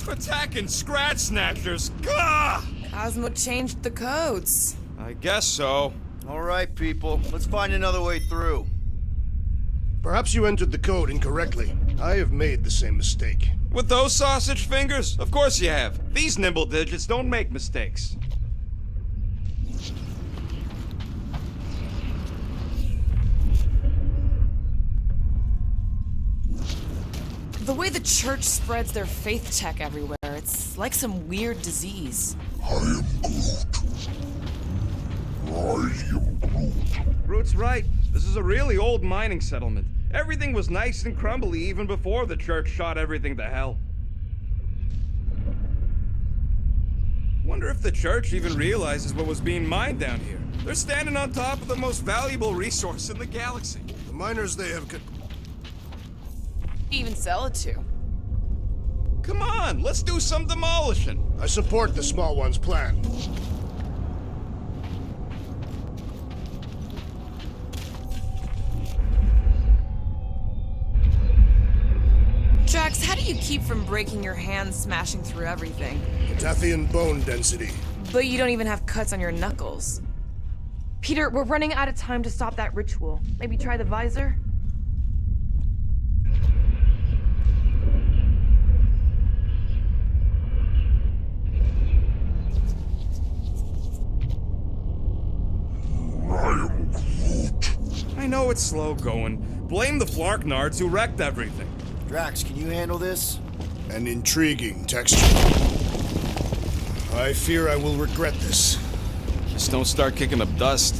Attacking Scratch Snatchers! Gah! Cosmo changed the codes. I guess so. All right, people. Let's find another way through. Perhaps you entered the code incorrectly. I have made the same mistake. With those sausage fingers? Of course you have. These nimble digits don't make mistakes. The way the church spreads their faith tech everywhere, it's like some weird disease. I am Groot. Groot's right. This is a really old mining settlement. Everything was nice and crumbly even before the church shot everything to hell. Wonder if the church even realizes what was being mined down here. They're standing on top of the most valuable resource in the galaxy. The miners they have... Even sell it to. Come on, let's do some demolishing. I support the small one's plan. Drax, how do you keep from breaking your hands smashing through everything? Tathian bone density. But you don't even have cuts on your knuckles. Peter, we're running out of time to stop that ritual. Maybe try the visor? I know it's slow going. Blame the Flarknards who wrecked everything. Drax, can you handle this? An intriguing texture. I fear I will regret this. Just don't start kicking up dust.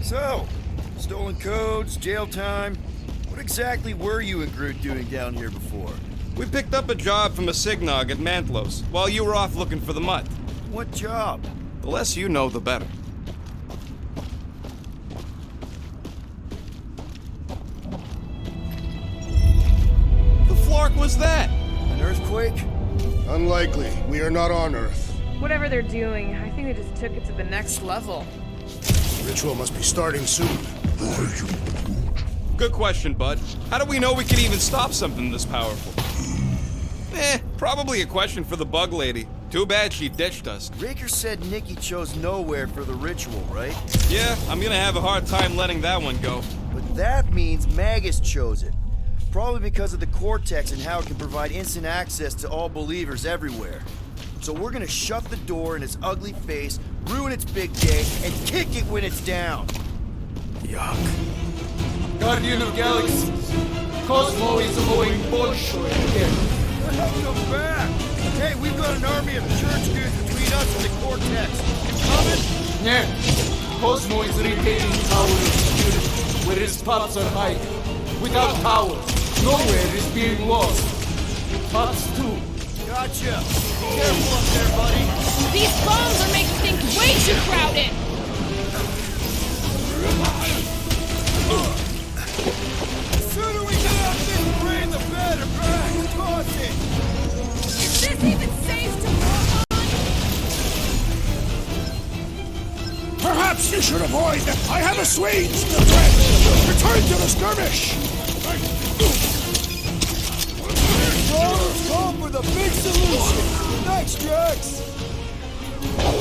So, stolen codes, jail time. What exactly were you and Groot doing down here before? We picked up a job from a Signog at Mantlos, while you were off looking for the mud. What job? The less you know, the better. The Flark was that? An earthquake? Unlikely. We are not on Earth. Whatever they're doing, I think they just took it to the next level. The ritual must be starting soon. Good question, bud. How do we know we can even stop something this powerful? Probably a question for the bug lady. Too bad she ditched us. Raker said Nikki chose nowhere for the ritual, right? Yeah, I'm gonna have a hard time letting that one go. But that means Magus chose it. Probably because of the Cortex and how it can provide instant access to all believers everywhere. So we're gonna shut the door in its ugly face, ruin its big day, and kick it when it's down. Yuck. Guardian of Galaxies, Cosmo is owing Bolshoi again. Come back! Hey, we've got an army of church dudes between us and the Cortex. You coming? Yeah. Cosmo is retaining power of spirit, where his pups are hiding. Without power, nowhere is being lost. Pups too. Gotcha. Careful up there, buddy. These bombs are making things way too crowded. The sooner we get out this brain, the better. Back, toss it. Is this even safe to walk on? Perhaps you should avoid them. I have a Swede, friend. Return to the skirmish. Go for the big solution. Thanks, Drax.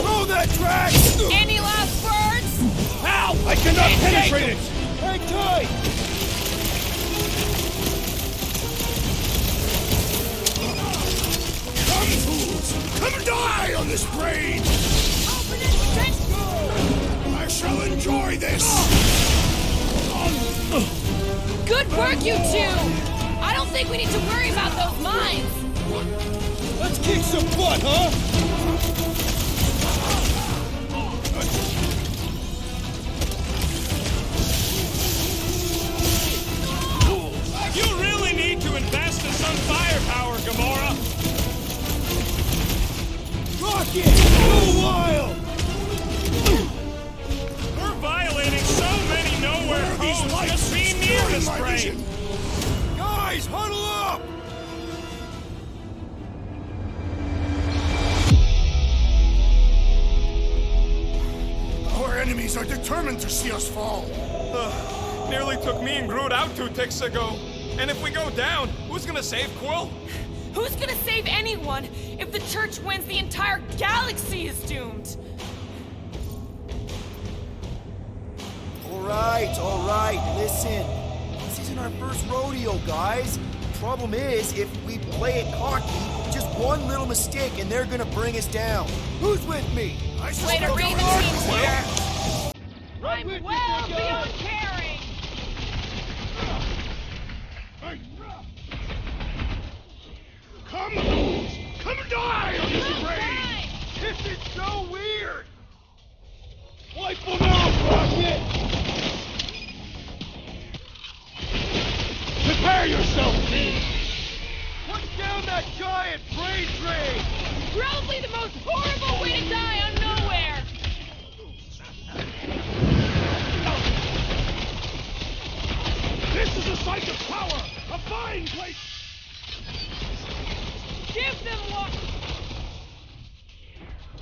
Throw that, Drax. Any last words? Ow! I cannot penetrate it. Hang tight. Come, fools! Come die on this brain! Open it, shall enjoy this! Good work, you two! I don't think we need to worry about those mines! Let's kick some butt, huh? You really need to invest in some firepower, Gamora! Rocket! Go wild! We're violating so many nowhere codes just being near this brain! Guys, huddle up! Our enemies are determined to see us fall. Nearly took me and Groot out 2 ticks ago. And if we go down, who's gonna save Quill? Who's gonna save anyone if the Church wins? The entire galaxy is doomed! All right, listen. This isn't our first rodeo, guys. Problem is, if we play it cocky, just one little mistake and they're gonna bring us down. Who's with me? Way to read the teams here! Right I'm well beyond caring! Come die on this brain! This is so weird! Wipe them out, Rocket! Prepare yourself, Pete! Put down that giant brain drain! Probably the most horrible way to die on nowhere! This is a site of power! A fine place! Give them what?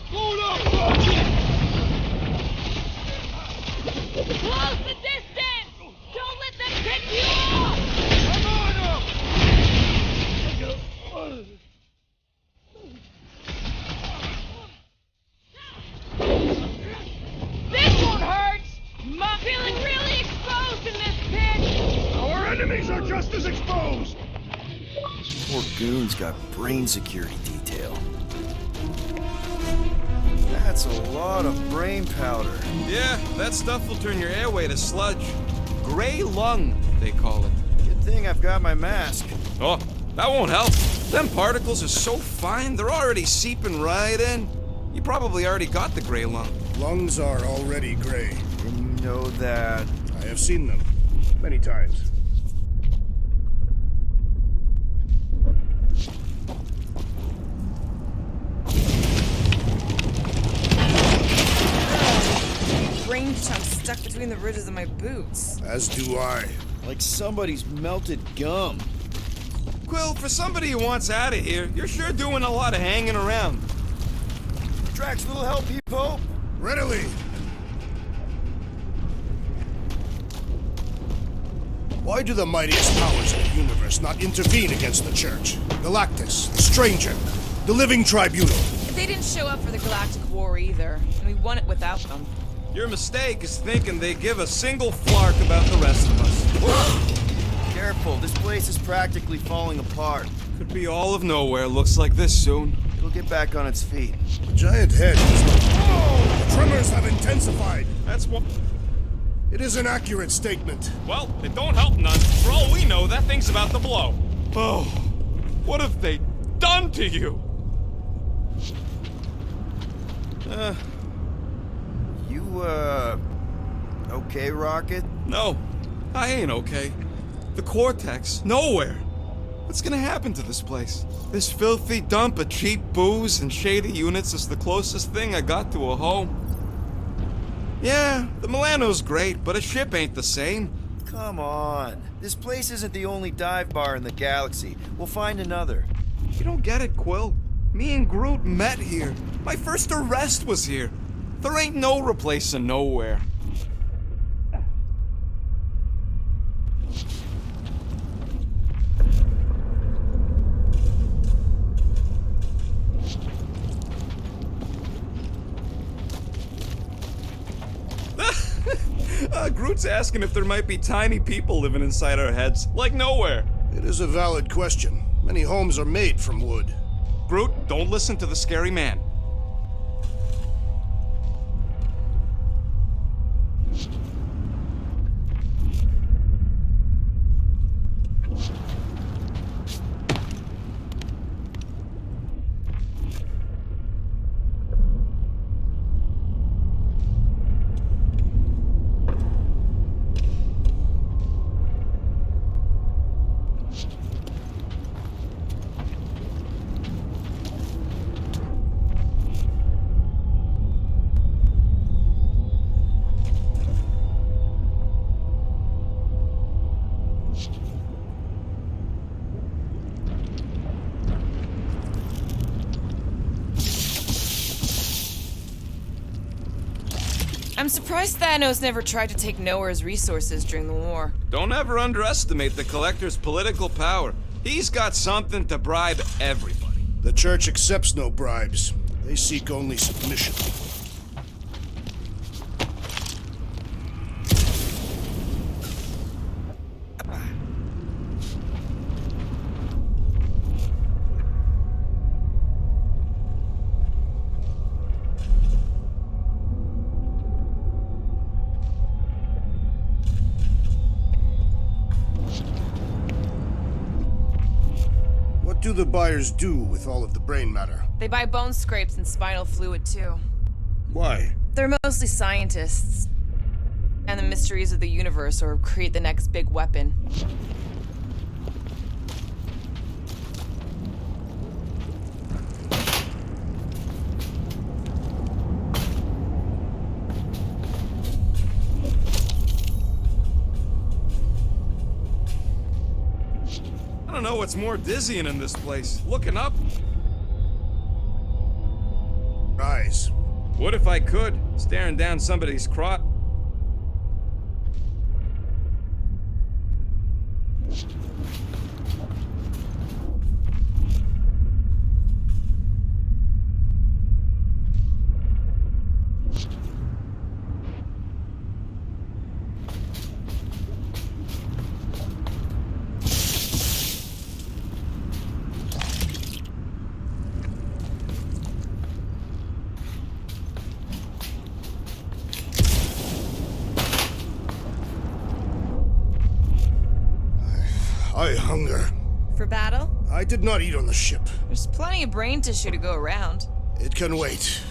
Hold up, Rocket! Close the distance! Don't let them pick you off! I'm on him! This one hurts! I'm feeling really exposed in this pit! Our enemies are just as exposed! Poor goon's got brain security detail. That's a lot of brain powder. Yeah, that stuff will turn your airway to sludge. Gray lung, they call it. Good thing I've got my mask. Oh, that won't help. Them particles are so fine, they're already seeping right in. You probably already got the gray lung. Lungs are already gray. And you know that. I have seen them many times. Brain chunks stuck between the ridges of my boots. As do I. Like somebody's melted gum. Quill, for somebody who wants out of here, you're sure doing a lot of hanging around. Drax, little help, Peep-Hope? Readily. Why do the mightiest powers of the universe not intervene against the Church? Galactus, the Stranger, the Living Tribunal. They didn't show up for the Galactic War either, and we won it without them. Your mistake is thinking they give a single flark about the rest of us. Careful, this place is practically falling apart. Could be all of nowhere, looks like this soon. It'll get back on its feet. The giant head is not... Oh! The tremors have intensified. That's what... It is an accurate statement. Well, it don't help none. For all we know, that thing's about to blow. Oh, what have they done to you? Okay, Rocket? No, I ain't okay. The Cortex, nowhere. What's gonna happen to this place? This filthy dump of cheap booze and shady units is the closest thing I got to a home. Yeah, the Milano's great, but a ship ain't the same. Come on. This place isn't the only dive bar in the galaxy. We'll find another. You don't get it, Quill. Me and Groot met here. My first arrest was here. There ain't no replacing nowhere. Groot's asking if there might be tiny people living inside our heads, like nowhere. It is a valid question. Many homes are made from wood. Groot, don't listen to the scary man. I'm surprised Thanos never tried to take Nowhere's resources during the war. Don't ever underestimate the Collector's political power. He's got something to bribe everybody. The Church accepts no bribes. They seek only submission. What do the buyers do with all of the brain matter? They buy bone scrapes and spinal fluid too. Why? They're mostly scientists. And the mysteries of the universe, or create the next big weapon. I don't know what's more dizzying in this place. Looking up? Rise. What if I could? Staring down somebody's crotch. I hunger. For battle? I did not eat on the ship. There's plenty of brain tissue to go around. It can wait.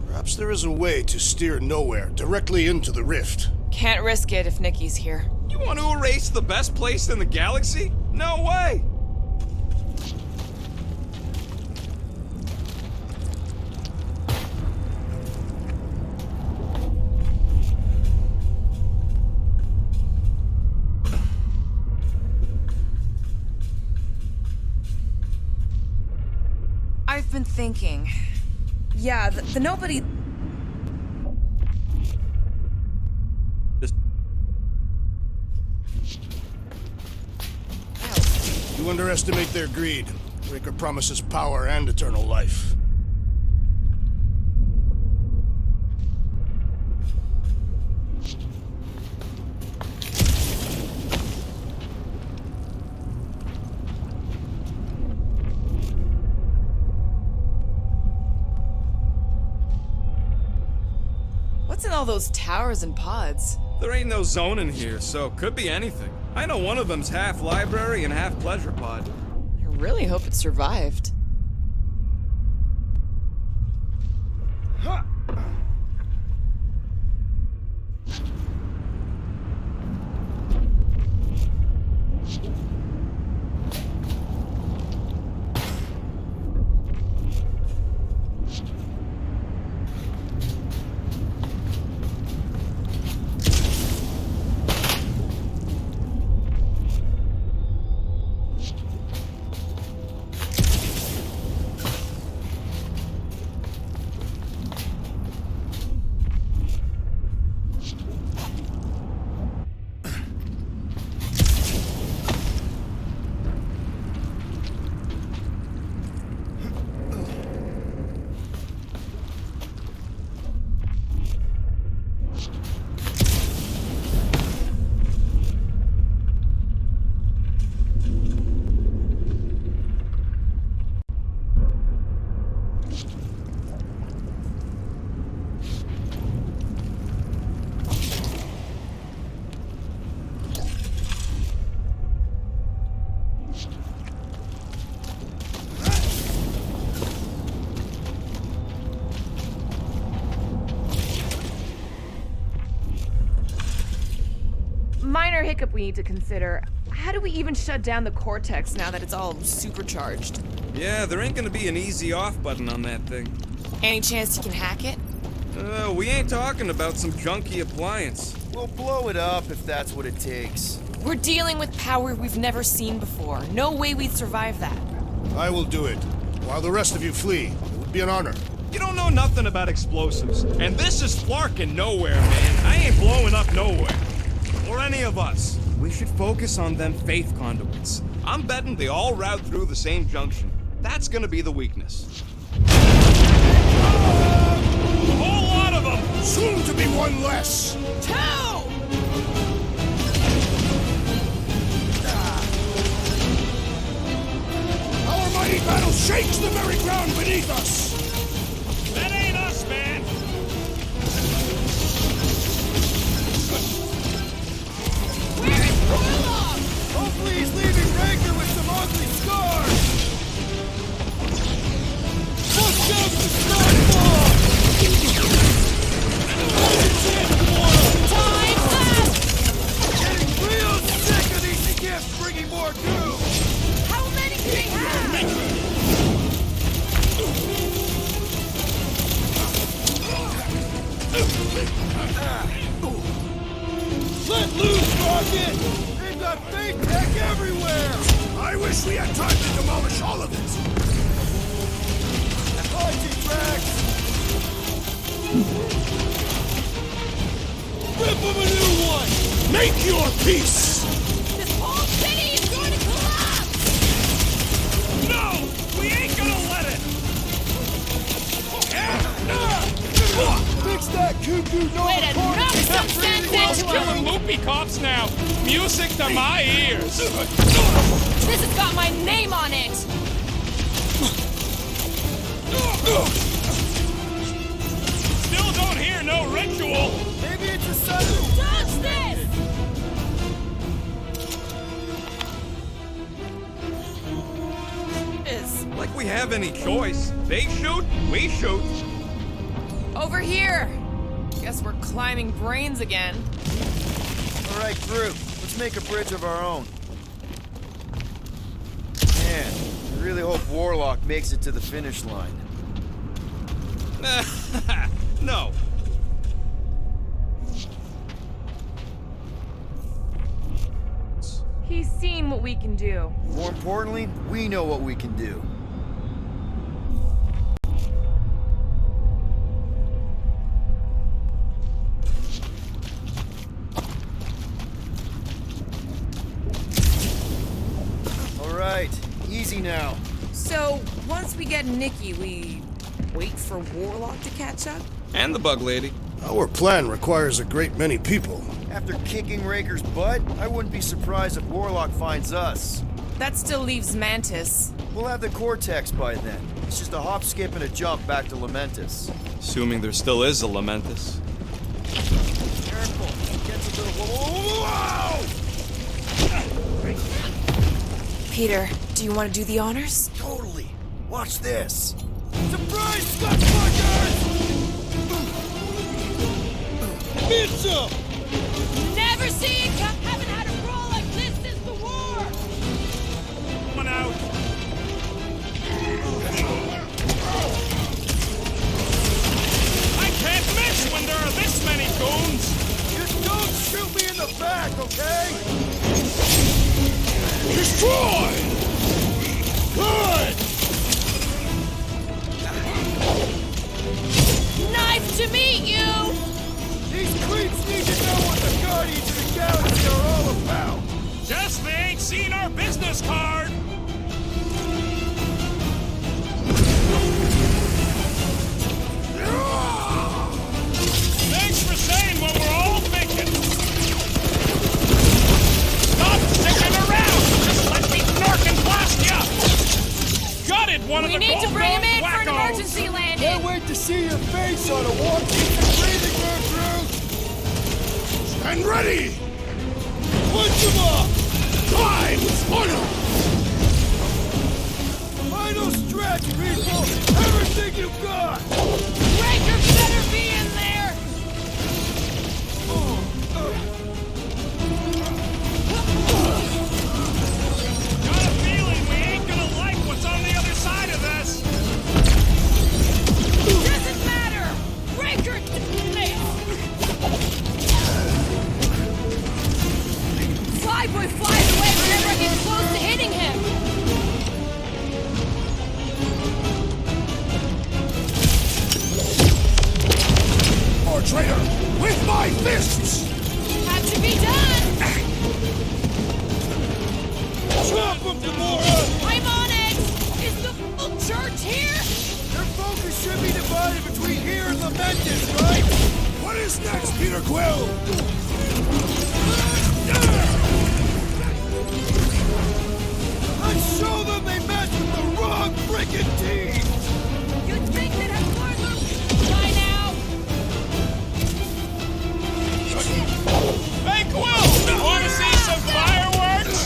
Perhaps there is a way to steer Nowhere directly into the rift. Can't risk it if Nikki's here. You want to erase the best place in the galaxy? No way! I've been thinking. Yeah, the nobody... You underestimate their greed. Raker promises power and eternal life. What's in all those towers and pods? There ain't no zone in here, so could be anything. I know one of them's half library and half pleasure pod. I really hope it survived. minor hiccup we need to consider. How do we even shut down the Cortex now that it's all supercharged? Yeah, there ain't gonna be an easy off button on that thing. Any chance you can hack it? We ain't talking about some junky appliance. We'll blow it up if that's what it takes. We're dealing with power we've never seen before. No way we'd survive that. I will do it, while the rest of you flee. It would be an honor. You don't know nothing about explosives. And this is Flarkin' nowhere, man. I ain't blowing up nowhere. Or any of us. We should focus on them faith conduits. I'm betting they all route through the same junction. That's gonna be the weakness. A whole lot of them! Soon to be one less! Two! Our mighty battle shakes the very ground beneath us! That ain't us, man! Where is Warlock? Hopefully he's leaving Raker with some ugly scars! Look out the Skyfall! Time left! Getting real sick of these gifts bringing more goo! How many do they have? Let loose, Rocket! They've got fake tech everywhere! I wish we had time to demolish all of it! Tracks! Rip him a new one! Make your peace! This whole city is going to collapse! No! We ain't gonna let it! Fix that cuckoo noise! Way to knock some sense into Killing him! loopy cops now! Music to my ears! This has got my name on it! Still don't hear no ritual! Maybe it's a sudden... Dodge this! Like we have any choice. They shoot, we shoot. Over here! Guess we're climbing brains again. All right, group. Let's make a bridge of our own. Man, I really hope Warlock makes it to the finish line. No. He's seen what we can do. More importantly, we know what we can do. All right, easy now. So, once we get Nikki, we wait for Warlock to catch up? And the bug lady. Our plan requires a great many people. After kicking Raker's butt, I wouldn't be surprised if Warlock finds us. That still leaves Mantis. We'll have the Cortex by then. It's just a hop, skip, and a jump back to Lamentus. Assuming there still is a Lamentus. Careful. Gets a little... Whoa! Peter, do you want to do the honors? Totally. Watch this. Surprise, Scottfuckers! Pizza! Never seen haven't had a roll like this since the war! One out. I can't miss when there are this many goons! Just don't shoot me in the back, okay? Destroy! Good! Nice to meet you! These creeps need to know what the Guardians of the Galaxy are all about! Just they ain't seen our business card! Thanks for saying what we're all thinking! Stop sticking around! Just let me narc and blast ya! Gutted one of We the need to bring him in for an wackos. emergency landing! Can't wait to see your face on a walkie breathing room, Drew! Stand ready! Punch him up! Time's honor! Final stretch, people! Everything you've got! Raker better be in there! Who's next, Peter Quill? Let's show them they messed with the wrong freaking team! You think that I'm more by now? Hey, Quill! Want to see some fireworks?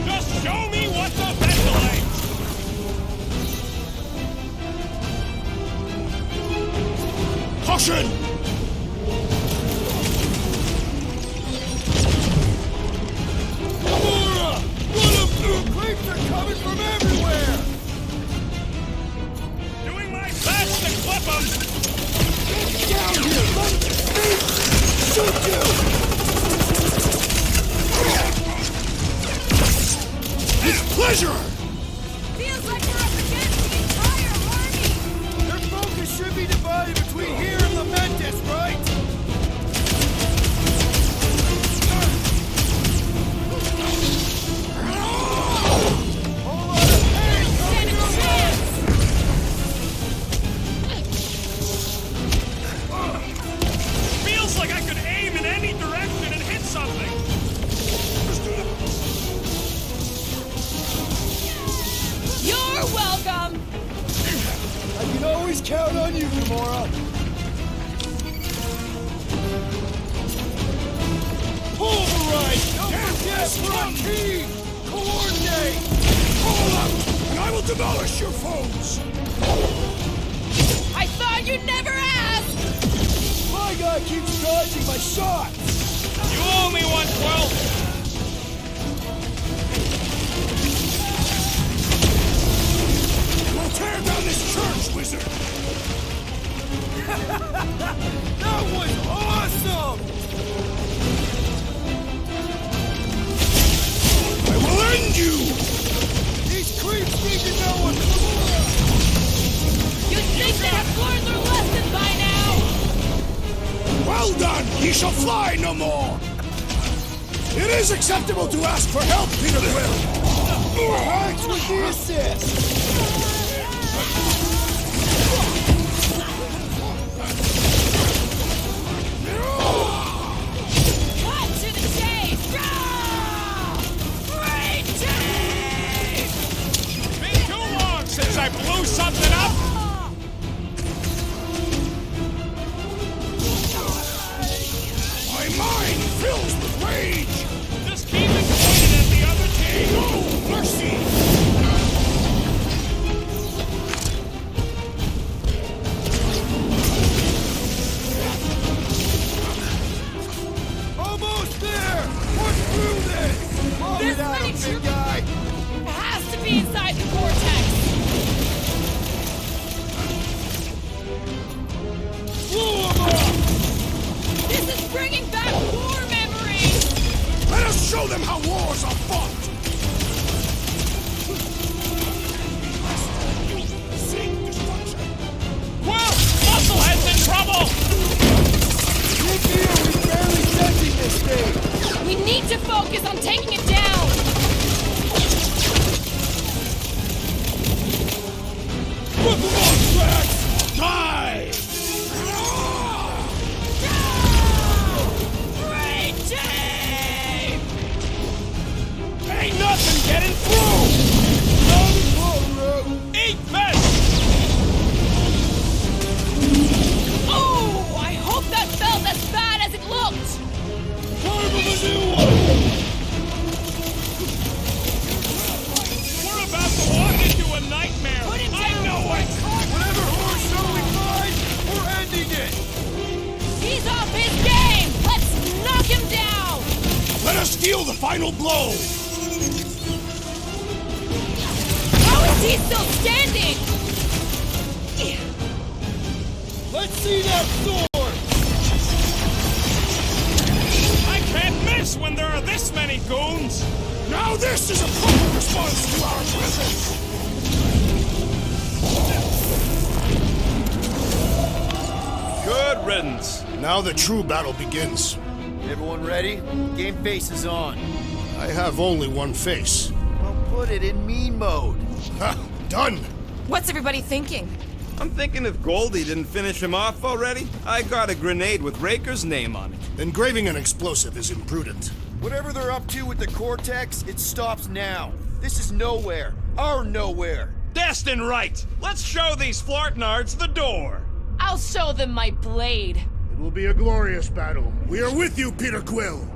Just show me what to ventilate! Caution! Gamora! What up, new creeps are coming from everywhere! Doing my best to clip them! Get down here! Let me shoot you! It's pleasure! Feels like we're up against the entire army! Their focus should be divided between here and Lamentis, right? Stand a chance! Feels like I could aim in any direction and hit something! You're welcome! I can always count on you, Gamora. Pulverize! Don't forget, we're a team! Coordinate! Roll up, and I will demolish your foes! I thought you'd never ask! My guy keeps dodging my shots! You owe me one, Quill! We'll tear down this church, wizard! That was awesome! I will end you! These creeps need to know what's Gamora! You'd think they'd have learned their lesson by now! Well done! Ye shall fly no more! It is acceptable to ask for help, Peter Quill! Thanks with the assist! Cut to the chase! Great team! Been too long since I blew something up! My mind fills with rage! Just keep it pointed at the other team! No mercy! Almost there! Push through this! Blow This it out, many big troops- guy! It has to be inside the vortex! Blow him up! This is bringing back war memories! Let us show them how wars are fought! Seek destruction! Quill! Musclehead's in trouble! Nick here, we barely sensing this thing! We need to focus on taking it down! Put them on tracks! Die! Great team! Ain't nothing getting through! Eat this! Oh, I hope that felt as bad as it looked! Time of a new one! We're about to walk into a nightmare! Put him I down! know it! Whatever horse show we find, we're ending it! He's off his game! Let's knock him down! Let us deal the final blow! How is he still standing? Let's see that sword! I can't miss when there are this many goons! Now this is a proper response to our presence! Good riddance. Now the true battle begins. Everyone ready? Game face is on. I have only one face. Well, Put it in mean mode. Ha! Done! What's everybody thinking? I'm thinking if Goldie didn't finish him off already, I got a grenade with Raker's name on it. Engraving an explosive is imprudent. Whatever they're up to with the Cortex, it stops now. This is nowhere. Our nowhere. Destin right! Let's show these Flartnards the door! I'll show them my blade. It will be a glorious battle. We are with you, Peter Quill!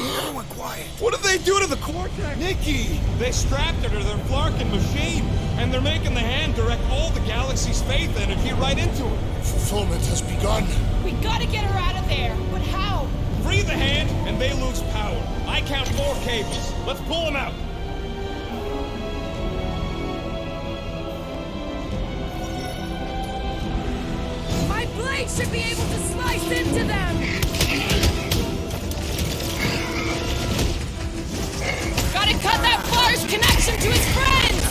Everyone quiet. What did they do to the Cortex? Nikki! They strapped her to their Flarkin machine, and they're making the hand direct all the galaxy's faith energy right into her. Fulfillment has begun. We gotta get her out of there, but how? Free the hand, and they lose power. I count 4 cables. Let's pull them out. My blade should be able to slice into them! Gotta cut that Flar's connection to his friends!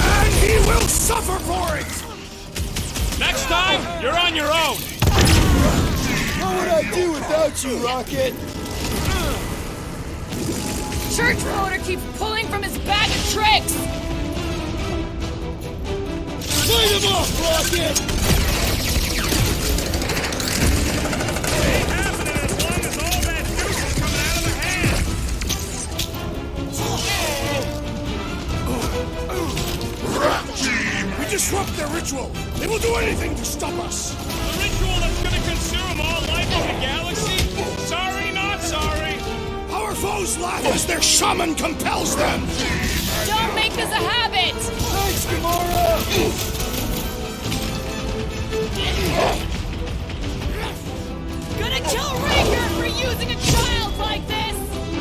And he will suffer for it! Next time, you're on your own. What would I do without you, Rocket? Church Promoter keeps pulling from his bag of tricks! Fight him off, Rocket! Ain't happening as long as all that juice is coming out of the hand. We disrupt their ritual! They will do anything to stop us! The ritual that's gonna consume all life in the galaxy? Sorry, not sorry. Our foes laugh as their shaman compels them! Don't make this a habit! Thanks, Gamora! Gonna kill Raker for using a child like this!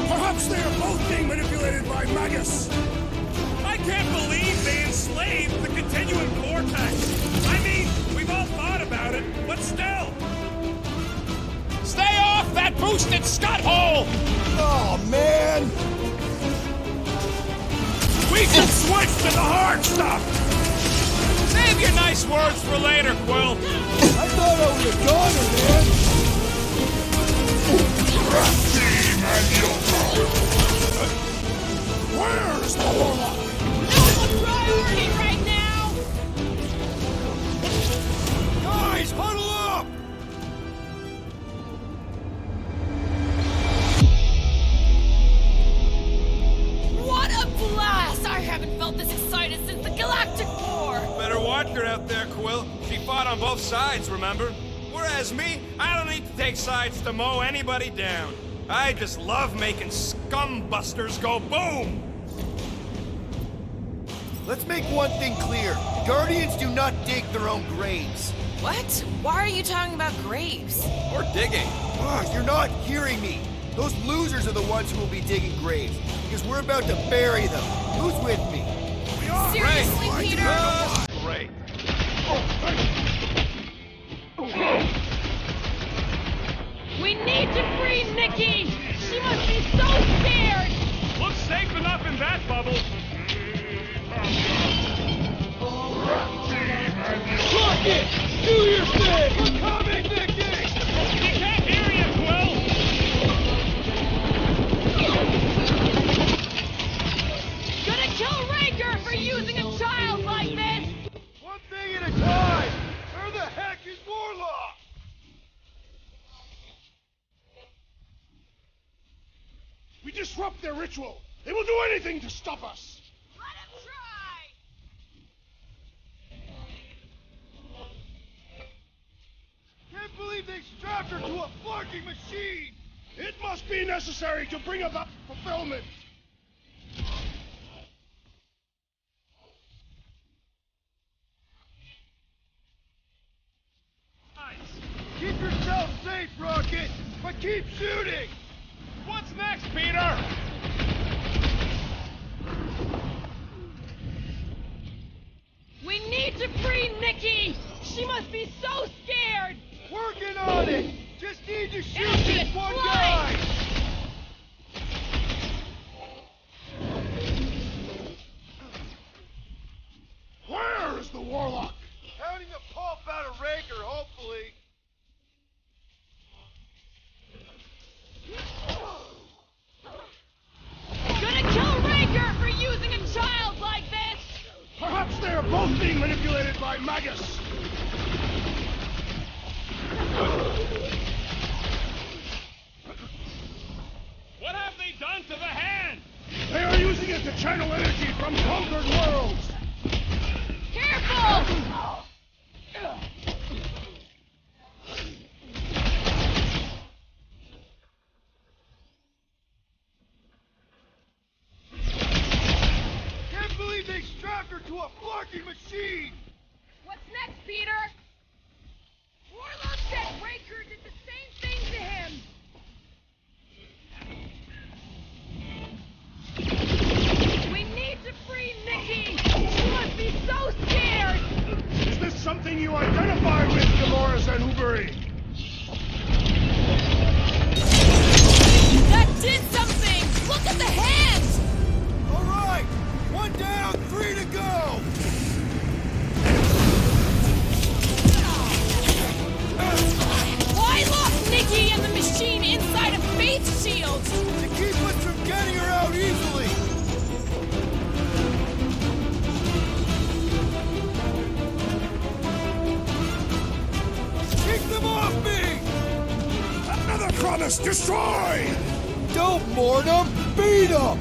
Perhaps they are both being manipulated by Magus! I can't believe they enslaved the continuum cortex. I mean, we've all thought about it, but still. Stay off that boosted scut hole! Oh, man! We can switch to the hard stuff. Save your nice words for later, Quill. I thought I was a goner, man! Where's the Warlock? Not a priority right now! Guys, huddle up! What a blast! I haven't felt this excited since the Galactic War! Better watch her out there, Quill. She fought on both sides, remember? Whereas me, I don't need to take sides to mow anybody down. I just love making scumbusters go boom! Let's make one thing clear. Guardians do not dig their own graves. What? Why are you talking about graves? Or digging. You're not hearing me. Those losers are the ones who will be digging graves, because we're about to bury them. Who's with me? We are. Seriously, Peter? Great. We need to free Nikki! She must be so scared! Looks safe enough in that bubble. Rocket! Do your thing! We're coming, Nikki! He can't hear you, Quill. Gonna kill Raker for using a child like this! One thing at a time! Where the heck is Warlock? We disrupt their ritual! They will do anything to stop us! Let him try! Can't believe they strapped her to a fucking machine! It must be necessary to bring about fulfillment! Keep yourself safe, Rocket, but keep shooting! What's next, Peter? We need to free Nikki! She must be so scared! Working on it! Just need to shoot Elliot, this one fly! guy! Where is the Warlock. Pounding the pulp out of Raker, hopefully. Gonna kill Raker for using a child like this! Perhaps they are both being manipulated by Magus. What have they done to the hand? They are using it to channel energy from conquered worlds. Careful! Can't believe they strapped her to a fucking machine! What's next, Peter? Warlock said Raker did the same thing to him! We need to free Nikki! She must be so scared! Is this something you identify with, Dolores and Huberi? That did something! Look at the hands! All right, 1 down, 3 to go. Why lock Nikki and the machine inside a faith shield? To keep us from getting her out easily. Kick them off me! Another promise destroyed! Don't mourn them, beat them!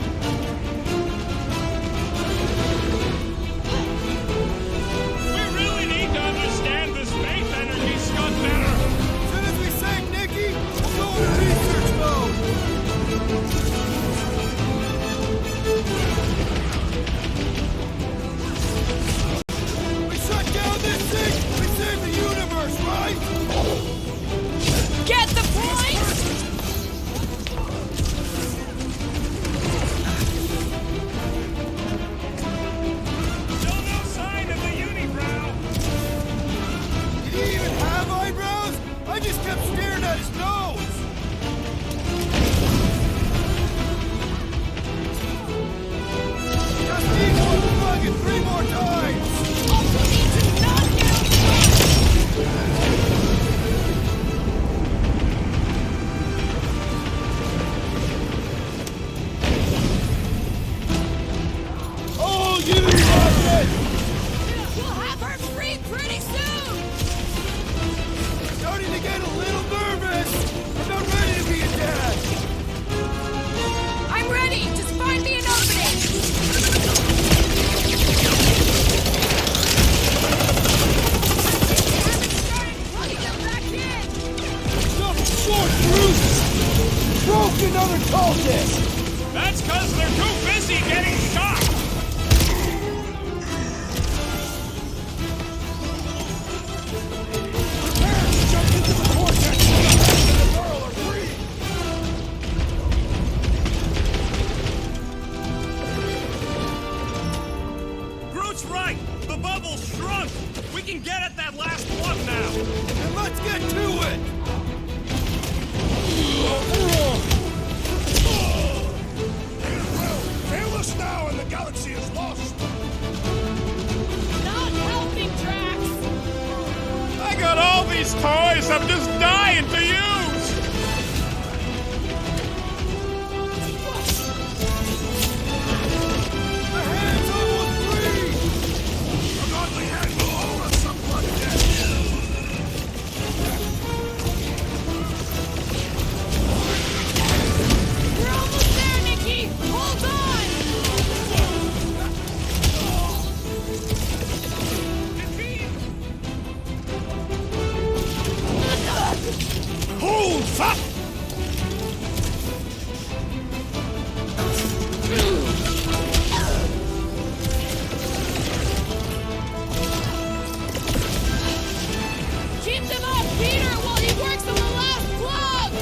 We really need to understand this faith energy scud better. As soon as we save Nikki, we'll go into research mode. We shut down this thing, we save the universe, right? Get the point? Still no sign of the unibrow. Did he even have eyebrows? I just kept staring at his nose. Just need one fucking 3 more times. Also need to not get outside! Oh, you rocket! We'll have her free pretty soon! Starting to get a little nervous. I'm not ready to be a dad. I'm ready! Just find me an opening! Started plugging them back in! Some short Bruce! Broke another cultist! That's because they're too busy getting shot. Jump into the vortex! The girl are free! Groot's right. The bubble's shrunk. We can get at that last plug now. Then let's get to it! Fail us now and the galaxy is lost! Not helping, Drax! I got all these toys I'm just dying to use. The hand's almost free! The godly hand will hold us some blood We're almost there, Nikki! Hold on! Hold up! Keep them off Peter while he works on the last plug!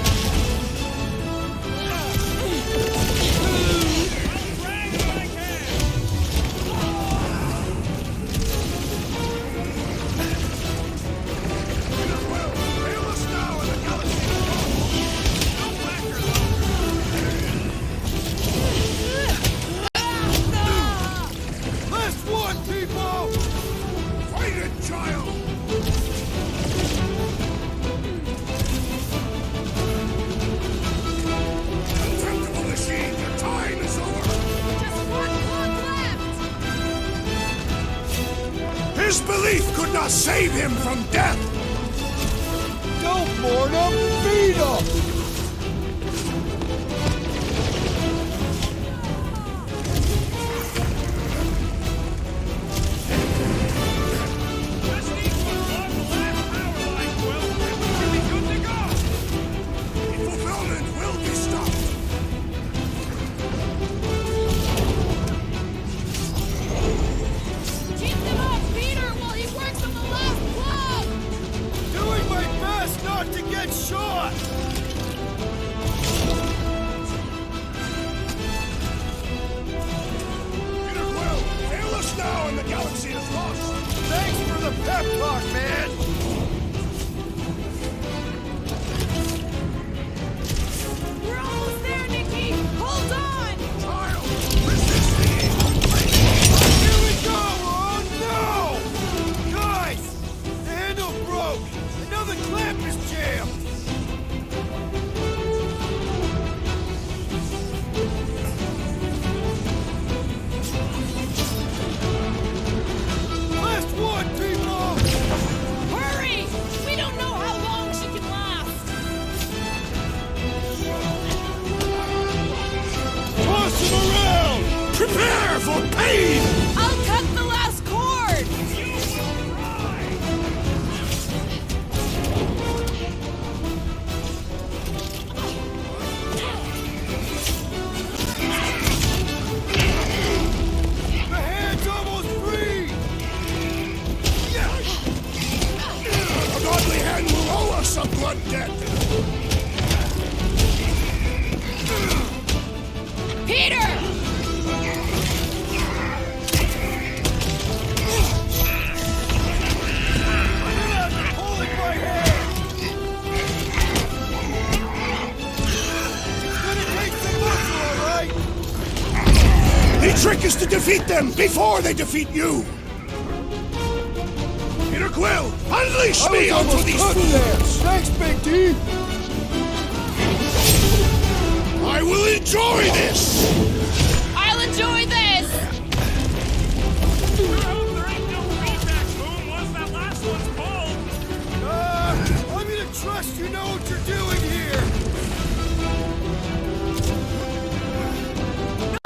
Fail us now and the galaxy is lost! No backer Last one, people! Contemptible machine, your time is over! Just one blood left! His belief could not save him from death! Don't mourn him! Feed him! Just need to unplug the last power line, Quill, and we'll be good to go! The fulfillment will be stopped! Keep them off Peter while he works on the last plug! Doing my best not to get shot! Peter Quill, hail us now and the galaxy is lost! Thanks for the pep talk, man! We're almost there, Nikki! Hold on! Child, resist the evil! Here we go! Oh no! Guys! The handle broke! And now the clamp is jammed! Last one, people! Hurry! We don't know how long she can last! Toss him around! Prepare for pain! I'll cut the last cord! The hand's almost free! A godly hand will owe us a blood debt! Peter! Holding my hand! It's gonna take some muscle, alright? The trick is to defeat them before they defeat you! Peter Quill, unleash me onto these fools! Thanks, Big D! I will enjoy this! I'll enjoy this! I hope there ain't no feedback boom once that last one's pulled! I'm gonna trust you know what you're doing here!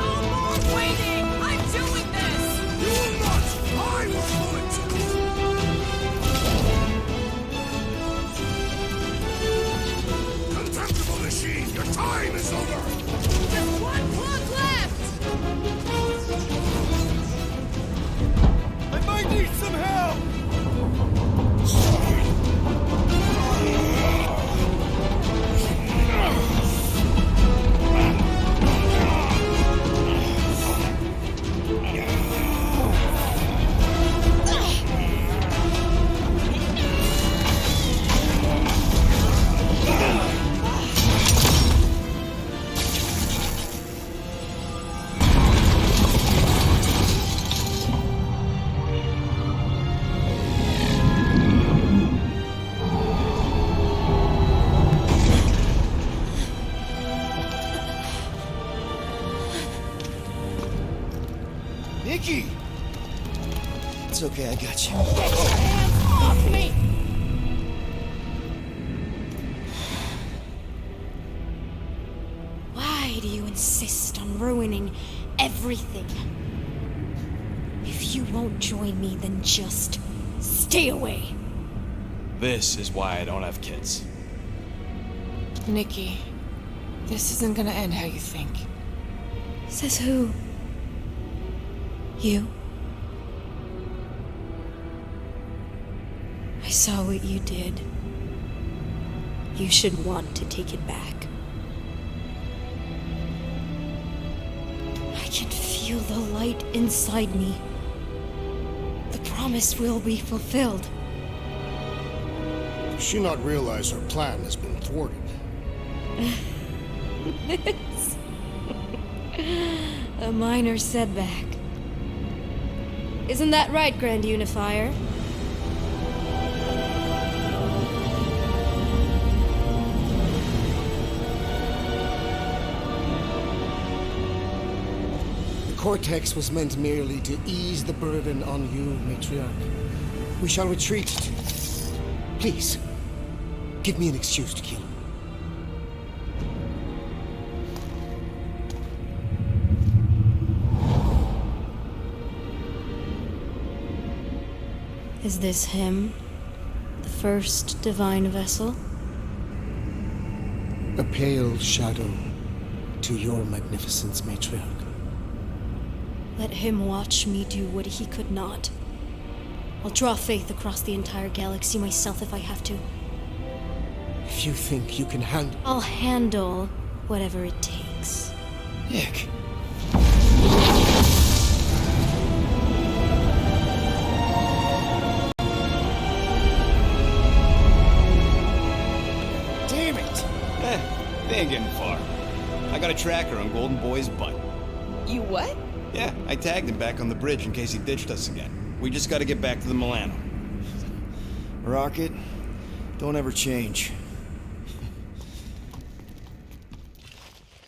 No more waiting! I'm doing this! You will not! I will do it! Contemptible machine, your time is over! Just one plug left! I might need some help! Nikki! It's okay, I got you. Get your hands off me! Why do you insist on ruining everything? If you won't join me, then just stay away. This is why I don't have kids. Nikki, this isn't gonna end how you think. Says who? You? I saw what you did. You should want to take it back. I can feel the light inside me. The promise will be fulfilled. Does she not realize her plan has been thwarted? This. A minor setback. Isn't that right, Grand Unifier? Cortex was meant merely to ease the burden on you, Matriarch. We shall retreat. Please, give me an excuse to kill him. Is this him? The first divine vessel? A pale shadow to your magnificence, Matriarch. Let him watch me do what he could not. I'll draw faith across the entire galaxy myself if I have to. If you think you can handle... I'll handle whatever it takes. Nick. Damn it! They ain't getting far. I got a tracker on Golden Boy's butt. You what? Yeah, I tagged him back on the bridge in case he ditched us again. We just gotta get back to the Milano. Rocket, don't ever change.